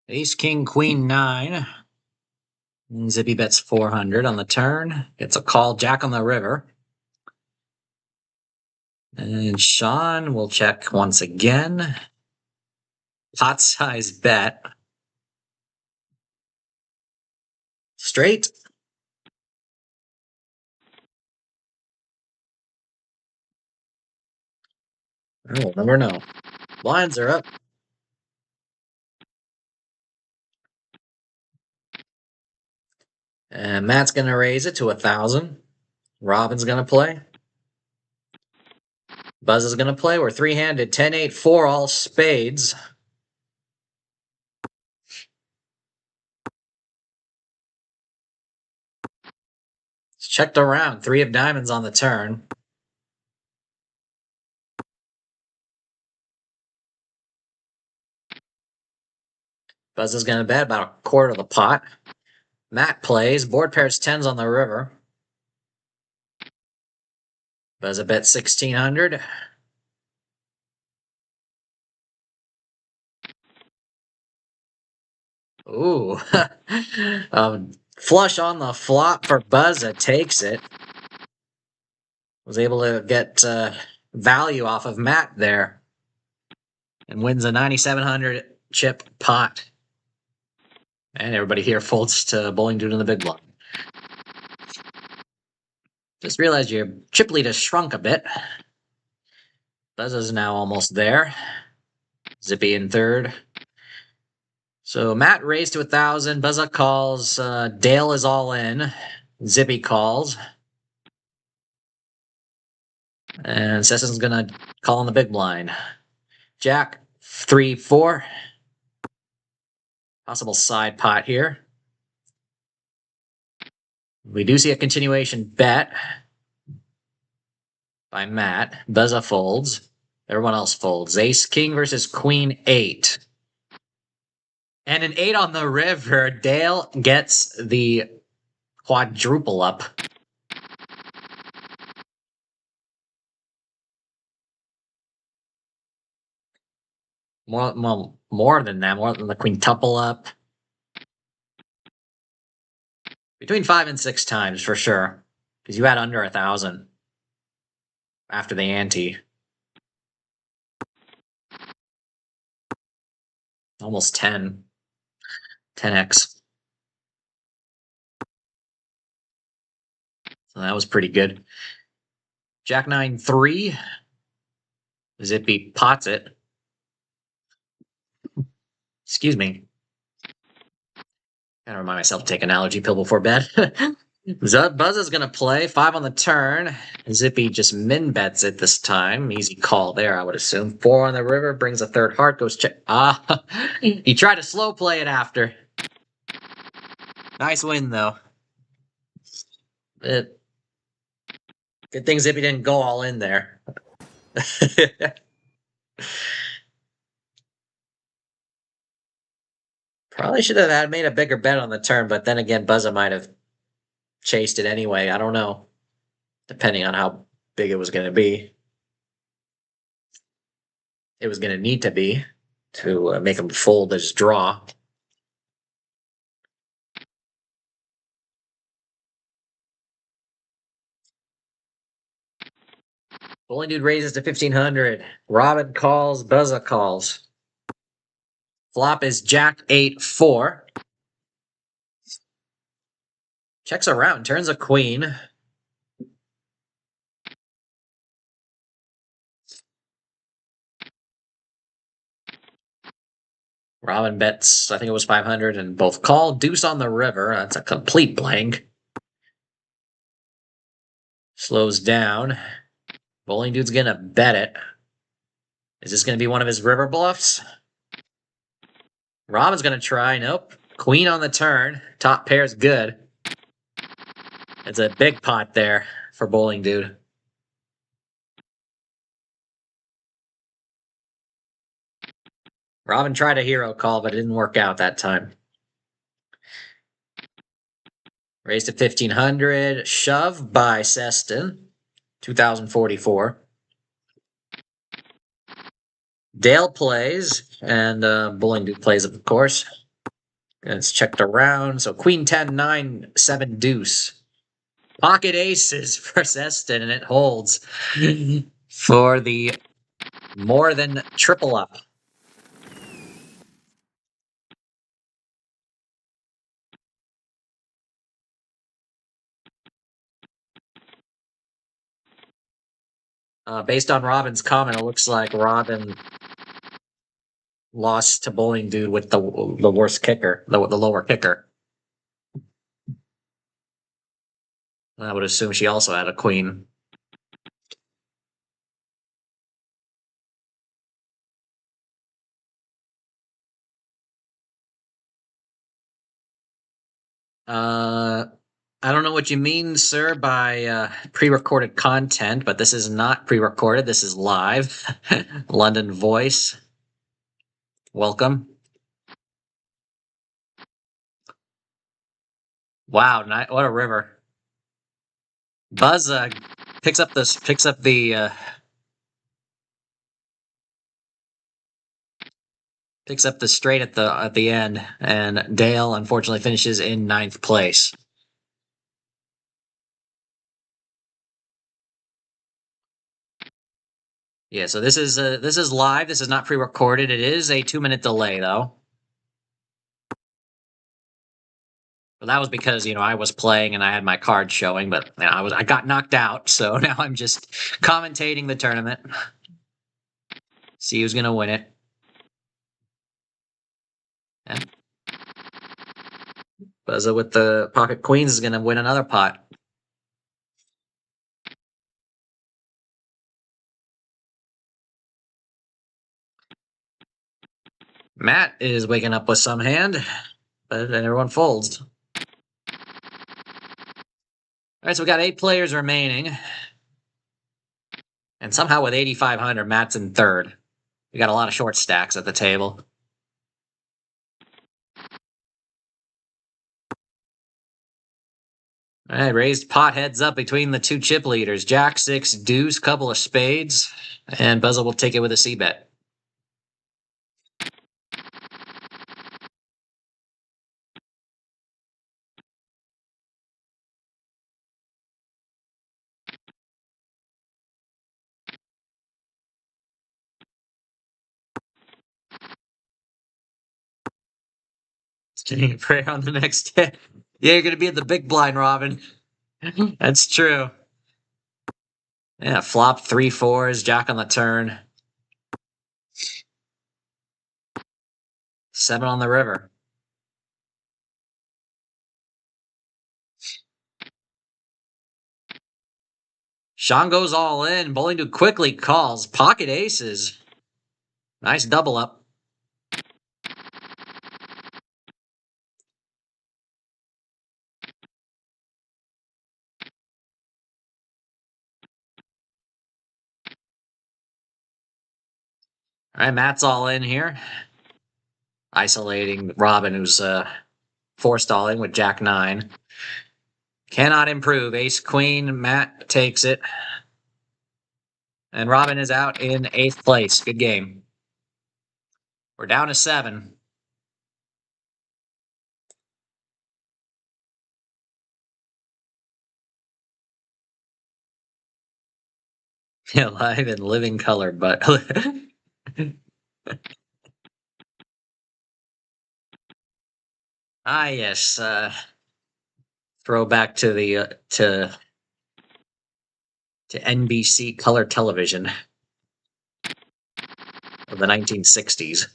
Ace, king, queen, 9. Zippy bets 400 on the turn. Gets a call, jack on the river. And Sean will check once again. Pot size bet. Straight. We'll never know. Blinds are up. And Matt's going to raise it to 1,000. Robin's going to play. Buzz is going to play. We're three-handed. 10-8, 4, all spades. It's checked around. 3 of diamonds on the turn. Buzz is going to bet about a quarter of the pot. Matt plays. Board pairs 10s on the river. Buzz a bet 1,600. Ooh. Flush on the flop for Buzza takes it. Was able to get value off of Matt there. And wins a 9,700 chip pot. And everybody here folds to Bowling Dude in the big blind. Just realized your chip lead has shrunk a bit. Buzza's now almost there. Zippy in third. So Matt raised to 1,000. Buzza calls. Dale is all in. Zippy calls. And Sesson's going to call on the big blind. Jack, 3, 4. Possible side pot here. We do see a continuation bet by Matt. Buzza folds. Everyone else folds. Ace, king versus queen, 8. And an 8 on the river. Dale gets the quadruple up. More than that. More than the quintuple up. Between 5 and 6 times for sure. Because you had under 1,000 after the ante. Almost 10. 10x. So that was pretty good. Jack 9, 3. Zippy pots it. Excuse me. Gotta remind myself to take an allergy pill before bed. Buzz is gonna play 5 on the turn. Zippy just min bets it this time. Easy call there, I would assume. 4 on the river, brings a third heart, goes check. He tried to slow play it after. Nice win though. Good thing Zippy didn't go all in there. Probably should have made a bigger bet on the turn, but then again, Buzza might have chased it anyway. I don't know. Depending on how big it was going to be. It was going to need to be to make him fold his draw. Bowling Dude raises to 1,500. Robin calls. Buzza calls. Flop is Jack 8, 4. Checks around. Turns a queen. Robin bets, I think it was 500, and both call. Deuce on the river. That's a complete blank. Slows down. Bowling Dude's going to bet it. Is this going to be one of his river bluffs? Robin's going to try. Nope. Queen on the turn. Top pair's good. It's a big pot there for Bowling Dude. Robin tried a hero call, but it didn't work out that time. Raised to 1,500. Shove by Seston. 2,044. Dale plays, and Bowling Dude plays, of course. It's checked around. So queen 10, 9, 7 deuce. Pocket aces for Eston, and it holds for the more than triple up. Based on Robin's comment, it looks like Robin lost to Bowling Dude with the worst kicker, the lower kicker. I would assume she also had a queen. I don't know what you mean, sir, by pre-recorded content, but this is not pre-recorded. This is live. London Voice. Welcome. Wow, what a river. Buzz picks up the straight at the end, and Dale unfortunately finishes in 9th place. Yeah, so this is live. This is not pre-recorded. It is a 2-minute delay though. But that was because I was playing and I had my card showing, but I got knocked out, so now I'm just commentating the tournament. See who's gonna win it. And Buzza with the pocket queens is gonna win another pot. Matt is waking up with some hand, but then everyone folds. All right, so we got 8 players remaining. And somehow with 8,500, Matt's in 3rd. We got a lot of short stacks at the table. All right, raised pot heads up between the 2 chip leaders. Jack, 6, deuce, couple of spades. And Buzza will take it with a c-bet. Staying prayer on the next day. Yeah, you're going to be at the big blind, Robin. That's true. Yeah, flop 3 4s, jack on the turn. 7 on the river. Sean goes all in. Bowling Dude quickly calls. Pocket aces. Nice double up. All right, Matt's all in here. Isolating Robin, who's forestalling with jack 9. Cannot improve. Ace queen. Matt takes it. And Robin is out in 8th place. Good game. We're down to 7. Yeah, live in living color, but yes. Throwback to the to NBC color television of the 1960s.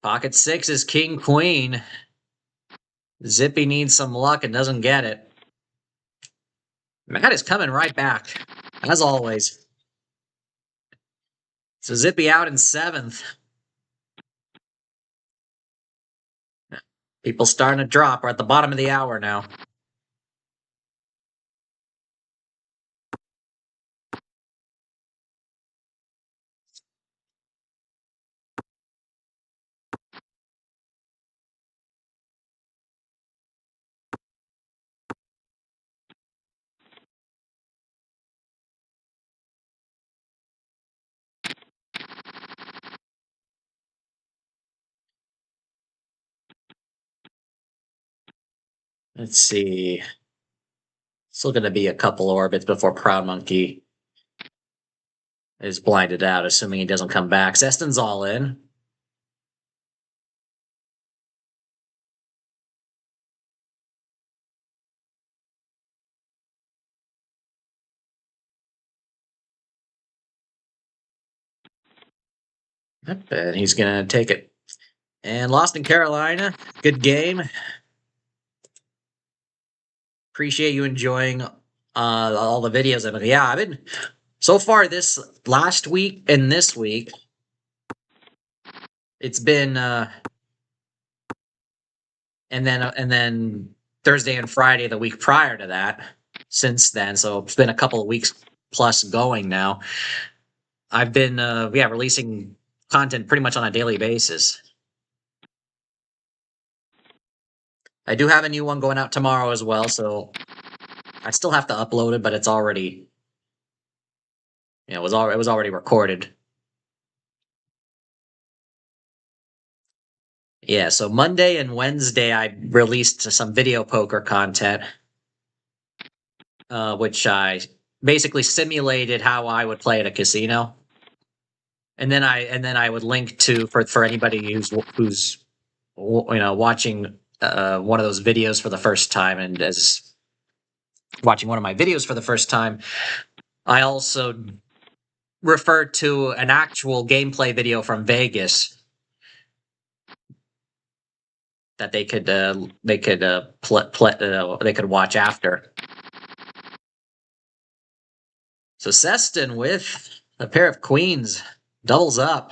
Pocket 6 is king queen. Zippy needs some luck and doesn't get it. Matt is coming right back, as always. So Zippy out in 7th. People starting to drop. We're at the bottom of the hour now. Let's see. Still going to be a couple orbits before Proud Monkey is blinded out, assuming he doesn't come back. Seston's all in. Yep, and he's going to take it. And lost in Carolina. Good game. Appreciate you enjoying all the videos. And yeah, I've been so far this last week and this week. It's been and then Thursday and Friday the week prior to that. Since then, so it's been a couple of weeks plus going now. I've been releasing content pretty much on a daily basis. I do have a new one going out tomorrow as well, so I still have to upload it, but it's already it was already recorded. Yeah, so Monday and Wednesday I released some video poker content, which I basically simulated how I would play at a casino, and then I would link to for anybody who's watching one of those videos for the first time, and as watching one of my videos for the first time, I also referred to an actual gameplay video from Vegas that they could watch after. So Seston with a pair of queens doubles up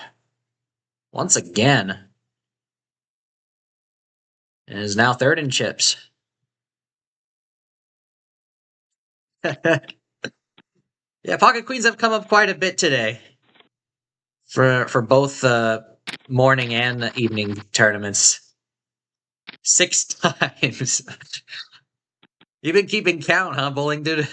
once again and is now third in chips. Yeah, pocket queens have come up quite a bit today for both morning and evening tournaments. 6 times. You've been keeping count, huh, Bowling Dude?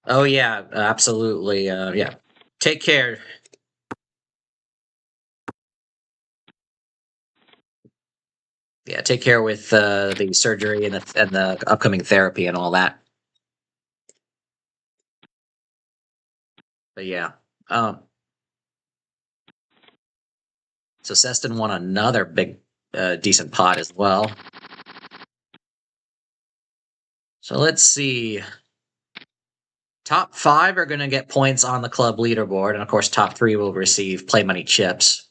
Oh yeah, absolutely. Yeah. Take care. Yeah, take care with the surgery and the upcoming therapy and all that. But yeah, um, so Seston won another big, decent pot as well. So let's see. Top 5 are going to get points on the club leaderboard, and of course, top 3 will receive play money chips.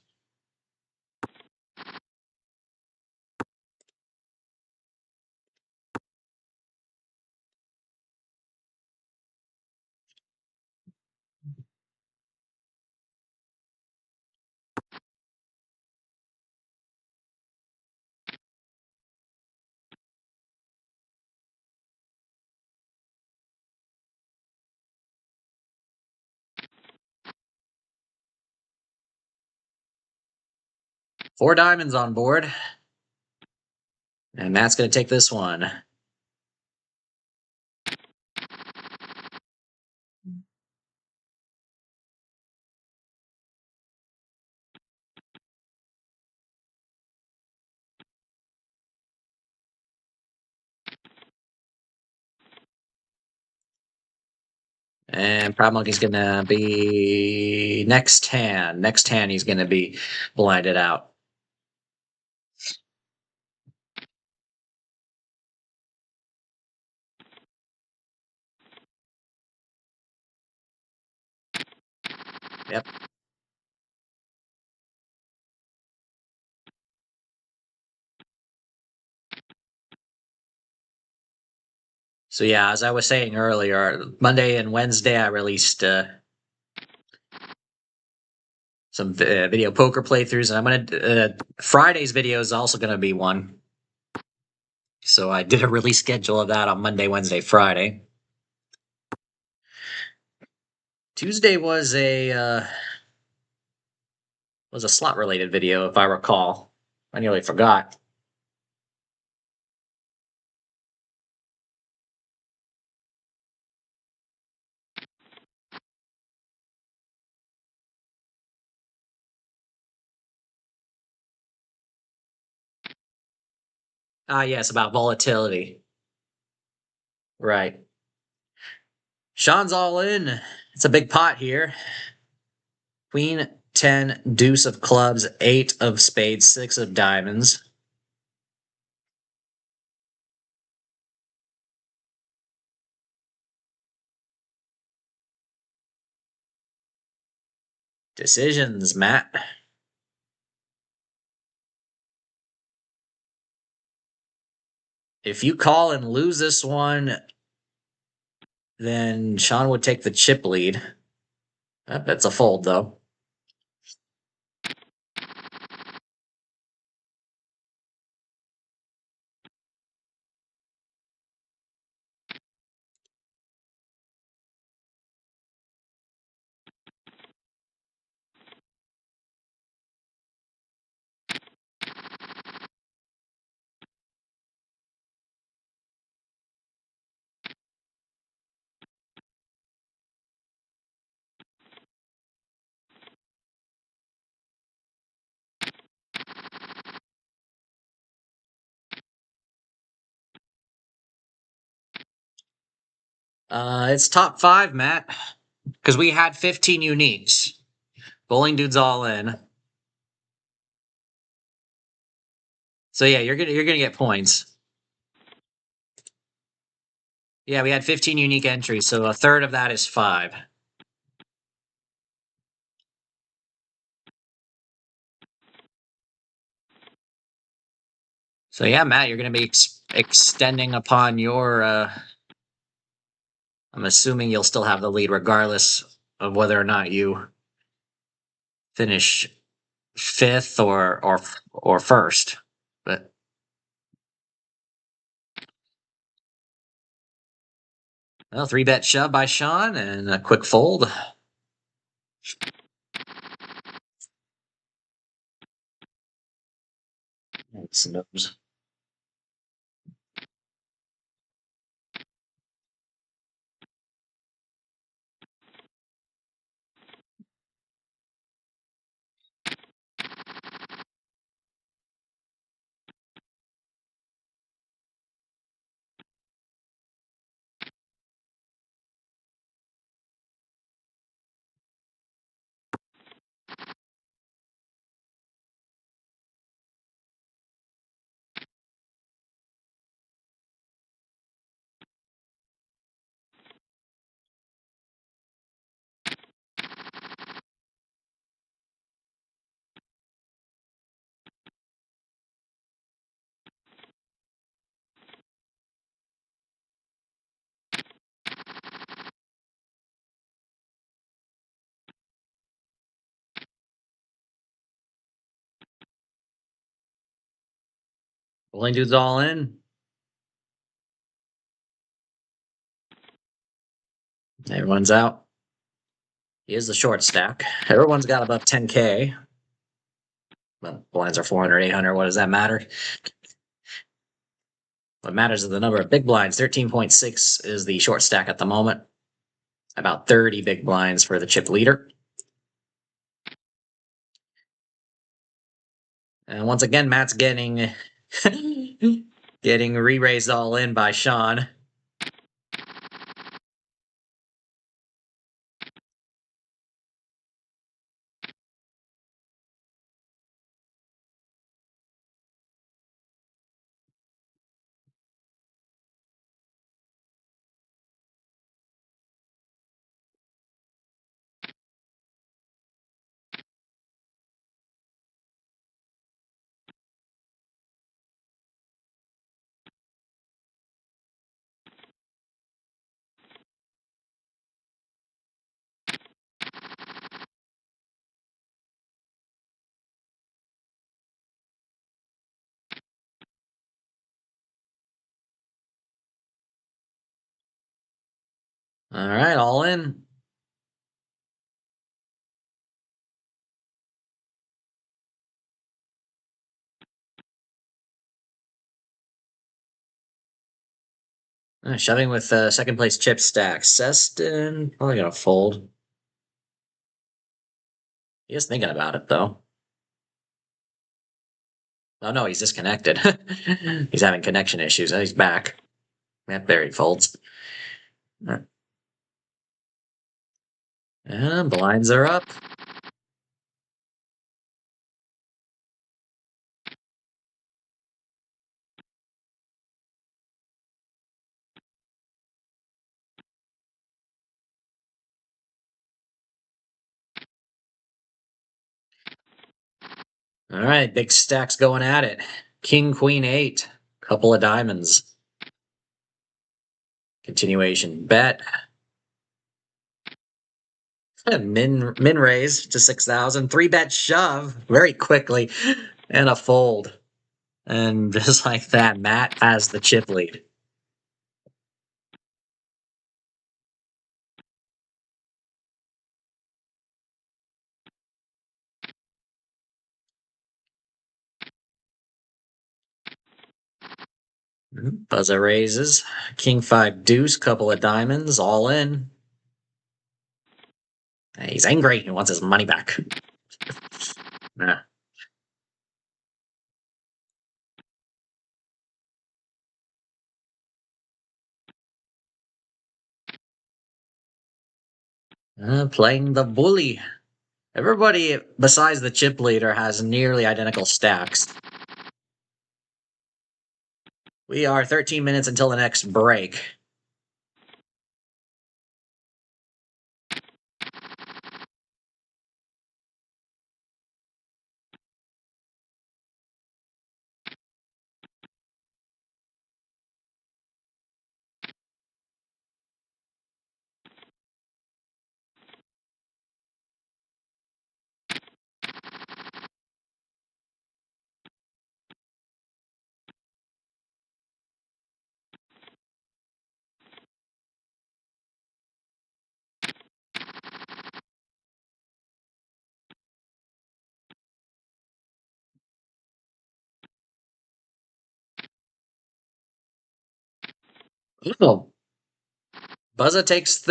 Four diamonds on board, and Matt's going to take this one. And Proud Monkey's gonna be next hand. Next hand, he's gonna be blinded out. Yep. So yeah, as I was saying earlier, Monday and Wednesday I released some video poker playthroughs, and I'm gonna Friday's video is also gonna be one. So I did a release schedule of that on Monday, Wednesday, Friday. Tuesday was a slot related video, if I recall. I nearly forgot. Ah, yes, about volatility. Right. Sean's all in. It's a big pot here. Queen, 10, deuce of clubs, 8 of spades, 6 of diamonds. Decisions, Matt. If you call and lose this one, then Sean would take the chip lead. That's a fold, though. It's top 5, Matt, because we had 15 uniques. Bowling Dude's all in. So yeah, you're gonna get points. Yeah, we had 15 unique entries, so a third of that is 5. So yeah, Matt, you're gonna be extending upon your. I'm assuming you'll still have the lead regardless of whether or not you finish fifth or first. But well, 3-bet shove by Sean and a quick fold. Snubs. Bowling Dude's all in. Everyone's out. Here's the short stack. Everyone's got above 10K. Well, blinds are 400, 800. What does that matter? What matters is the number of big blinds. 13.6 is the short stack at the moment. About 30 big blinds for the chip leader. And once again, Matt's getting getting re-raised all in by Sean. All right, all in. Shoving with second place chip stack. Seston probably gonna fold. He is thinking about it though. Oh no, he's disconnected. He's having connection issues. He's back. Yep, there he folds. And blinds are up. All right, big stacks going at it. King, queen, eight. Couple of diamonds. Continuation bet. Min raise to 6,000. 3-bet shove very quickly. And a fold. And just like that, Matt has the chip lead. Buzzer raises. King 5 deuce, couple of diamonds, all in. He's angry. He wants his money back. Playing the bully. Everybody besides the chip leader has nearly identical stacks. We are 13 minutes until the next break. Oh, Buzza takes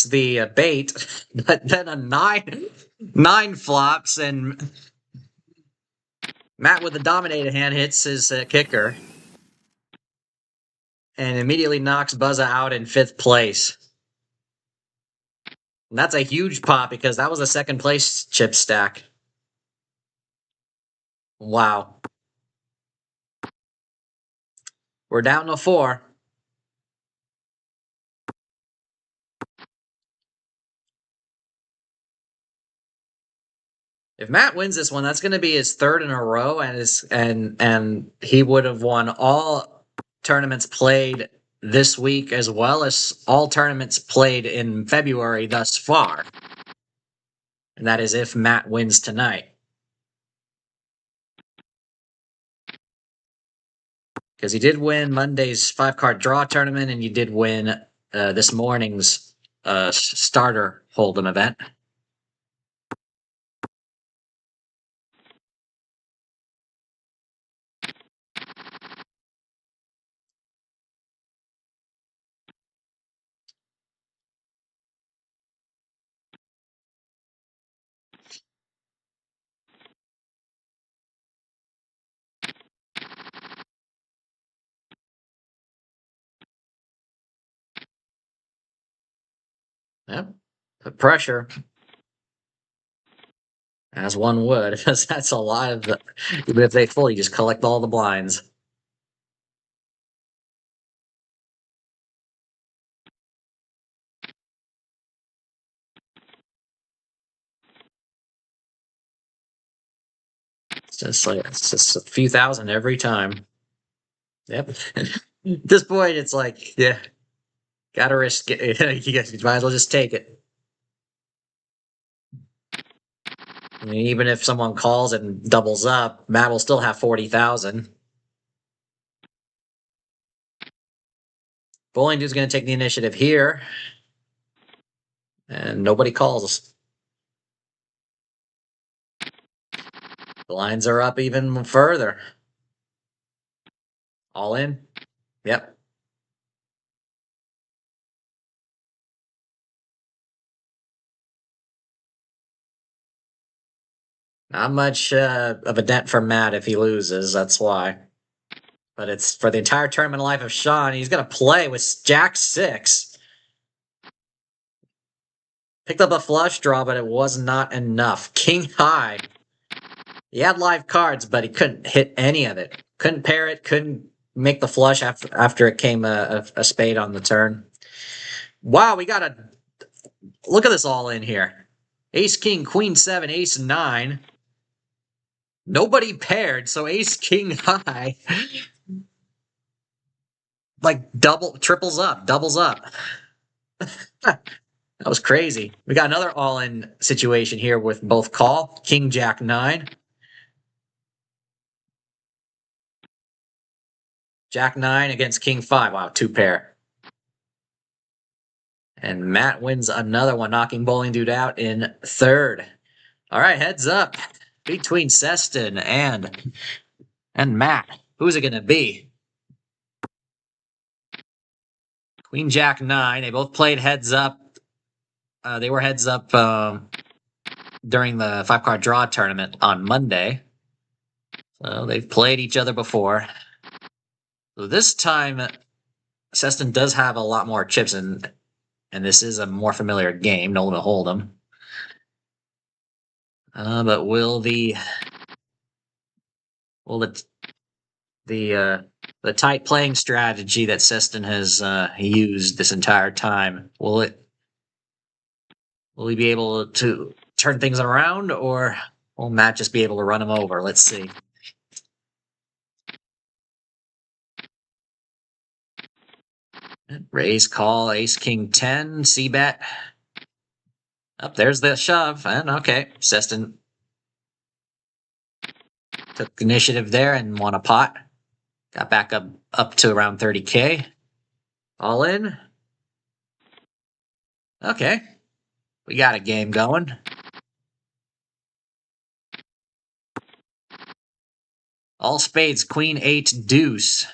the bait, but then a nine flops, and Matt with the dominated hand hits his kicker, and immediately knocks Buzza out in 5th place. And that's a huge pop because that was a 2nd place chip stack. Wow. We're down to 4. If Matt wins this one, that's going to be his 3rd in a row, and he would have won all tournaments played this week as well as all tournaments played in February thus far. And that is if Matt wins tonight. Because he did win Monday's 5-card draw tournament, and you did win this morning's starter hold'em event. Yep. Put pressure. As one would, because that's a lot of the. Even if they fully just collect all the blinds. It's just a few thousand every time. Yep. At this point, it's like, yeah, gotta risk it. You guys might as well just take it. I mean, even if someone calls and doubles up, Matt will still have 40,000. Bowling Dude's going to take the initiative here, and nobody calls. The lines are up even further. All in? Yep. Not much of a dent for Matt if he loses, that's why. But it's for the entire tournament life of Sean. He's going to play with Jack 6. Picked up a flush draw, but it was not enough. King high. He had live cards, but he couldn't hit any of it. Couldn't pair it, couldn't make the flush after it came a spade on the turn. Wow, we got a... Look at this all in here. Ace, king, queen, 7, ace, 9. Nobody paired, so ace, king, high. Like triples up, doubles up. That was crazy. We got another all-in situation here with both call. King, jack, 9. Jack 9 against king 5. Wow, 2 pair. And Matt wins another one, knocking Bowling Dude out in third. All right, heads up between Seston and Matt. Who's it going to be? Queen, jack, 9. They both played heads up. They were heads up during the 5-card draw tournament on Monday. So they've played each other before. So this time, Seston does have a lot more chips, and this is a more familiar game, no limit hold'em. But will the tight playing strategy that Seston has used this entire time, will he be able to turn things around, or will Matt just be able to run him over? Let's see. Raise, call, ace, king, 10, c-bet. Up there's the shove, and okay, Seston took initiative there and won a pot. Got back up to around 30K. All in. Okay, we got a game going. All spades, queen, 8, deuce.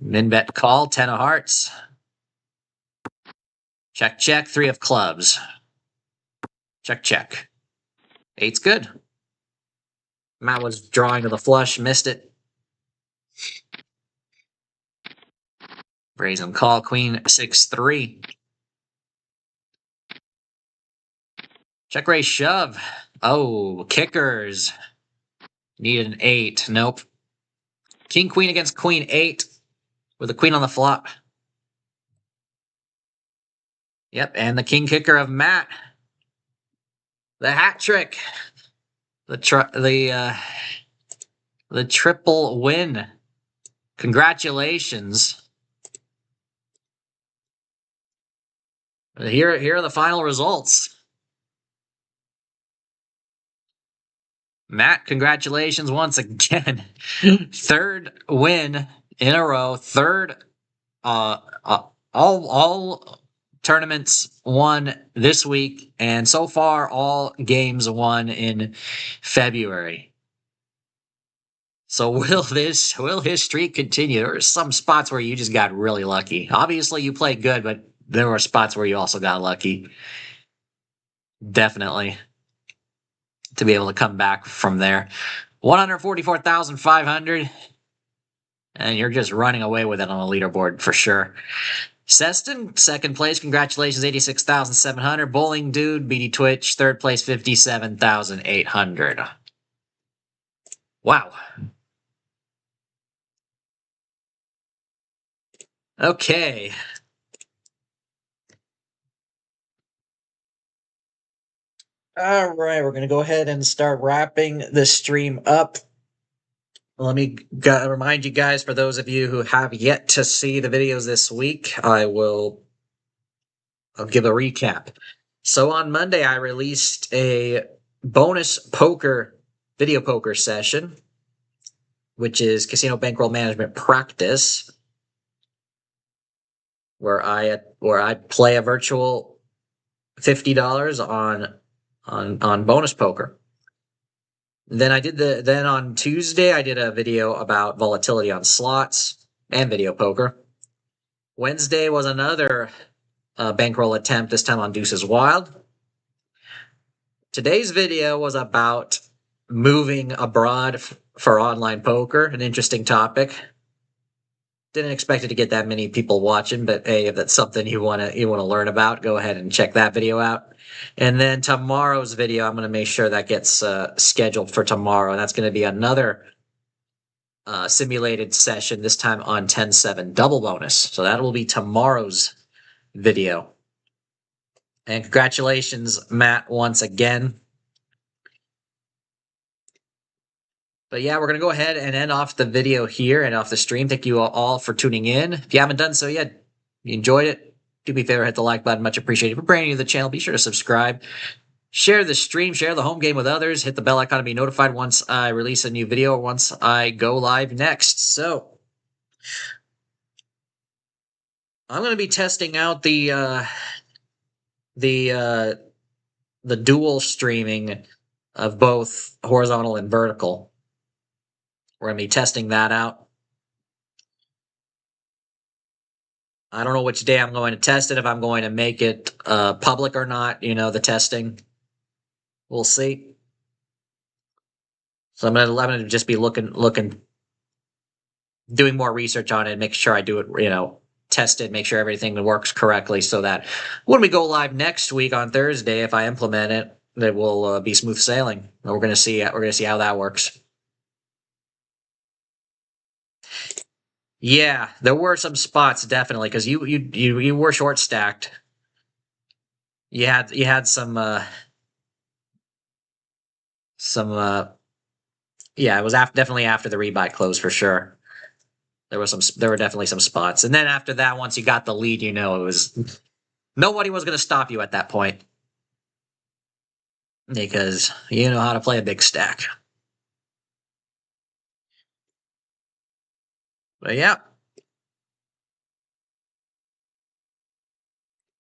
Min bet call, 10 of hearts. Check, check, 3 of clubs. Check, check. 8's good. Matt was drawing to the flush, missed it. Raise and call, queen, 6, 3. Check, raise, shove. Oh, kickers. Needed an 8. Nope. King, queen against queen, 8. With a queen on the flop. Yep, and the king kicker of Matt. The hat trick. The triple win. Congratulations. Here are the final results. Matt, congratulations once again. Third win in a row. Third all tournaments won this week, and so far all games won in February. So will his streak continue? There are some spots where you just got really lucky. Obviously you played good, but there were spots where you also got lucky. Definitely. To be able to come back from there. 144,500. And you're just running away with it on the leaderboard for sure. Seston, second place. Congratulations, 86,700. Bowling Dude, BD Twitch, third place, 57,800. Wow. Okay. All right, we're going to go ahead and start wrapping this stream up. Let me remind you guys, for those of you who have yet to see the videos this week, I'll give a recap. So on Monday, I released a bonus video poker session, which is Casino Bankroll Management Practice, where I play a virtual $50 on bonus poker. Then on Tuesday I did a video about volatility on slots and video poker. Wednesday was another bankroll attempt, this time on Deuces Wild. Today's video was about moving abroad for online poker, an interesting topic. Didn't expect it to get that many people watching, but hey, if that's something you wanna learn about, go ahead and check that video out. And then tomorrow's video, I'm gonna make sure that gets scheduled for tomorrow, and that's gonna be another simulated session, this time on 10-7 double bonus. So that will be tomorrow's video. And congratulations, Matt, once again. But yeah, we're going to go ahead and end off the video here and off the stream. Thank you all for tuning in. If you haven't done so yet, you enjoyed it, do me a favor, hit the like button. Much appreciated. If you're brand new to the channel, be sure to subscribe. Share the stream, share the home game with others. Hit the bell icon to be notified once I release a new video or once I go live next. So I'm going to be testing out the dual streaming of both horizontal and vertical. We're going to be testing that out. I don't know which day I'm going to test it, if I'm going to make it public or not, the testing. We'll see. So I'm gonna just be doing more research on it, make sure I do it, test it, make sure everything works correctly, so that when we go live next week on Thursday, if I implement it, it will be smooth sailing. We're gonna see how that works. Yeah, there were some spots definitely, because you were short stacked. You had some yeah, it was definitely after the rebuy close for sure. There were definitely some spots, and then after that, once you got the lead, it was nobody was going to stop you at that point, because you know how to play a big stack. But yeah,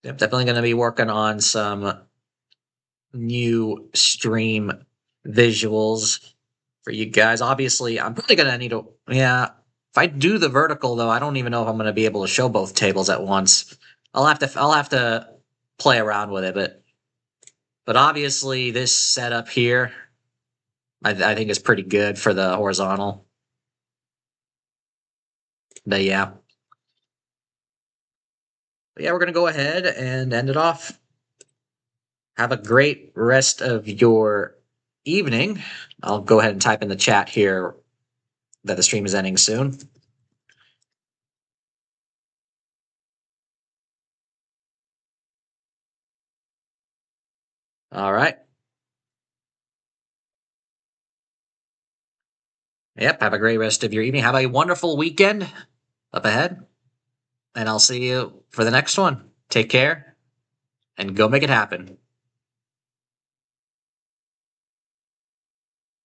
definitely going to be working on some new stream visuals for you guys. Obviously, I'm probably going to need to, if I do the vertical though, I don't even know if I'm going to be able to show both tables at once. I'll have to play around with it, but obviously this setup here, I think is pretty good for the horizontal. But yeah. But yeah, we're going to go ahead and end it off. Have a great rest of your evening. I'll go ahead and type in the chat here that the stream is ending soon. All right. Yep, have a great rest of your evening. Have a wonderful weekend up ahead. And I'll see you for the next one. Take care and go make it happen.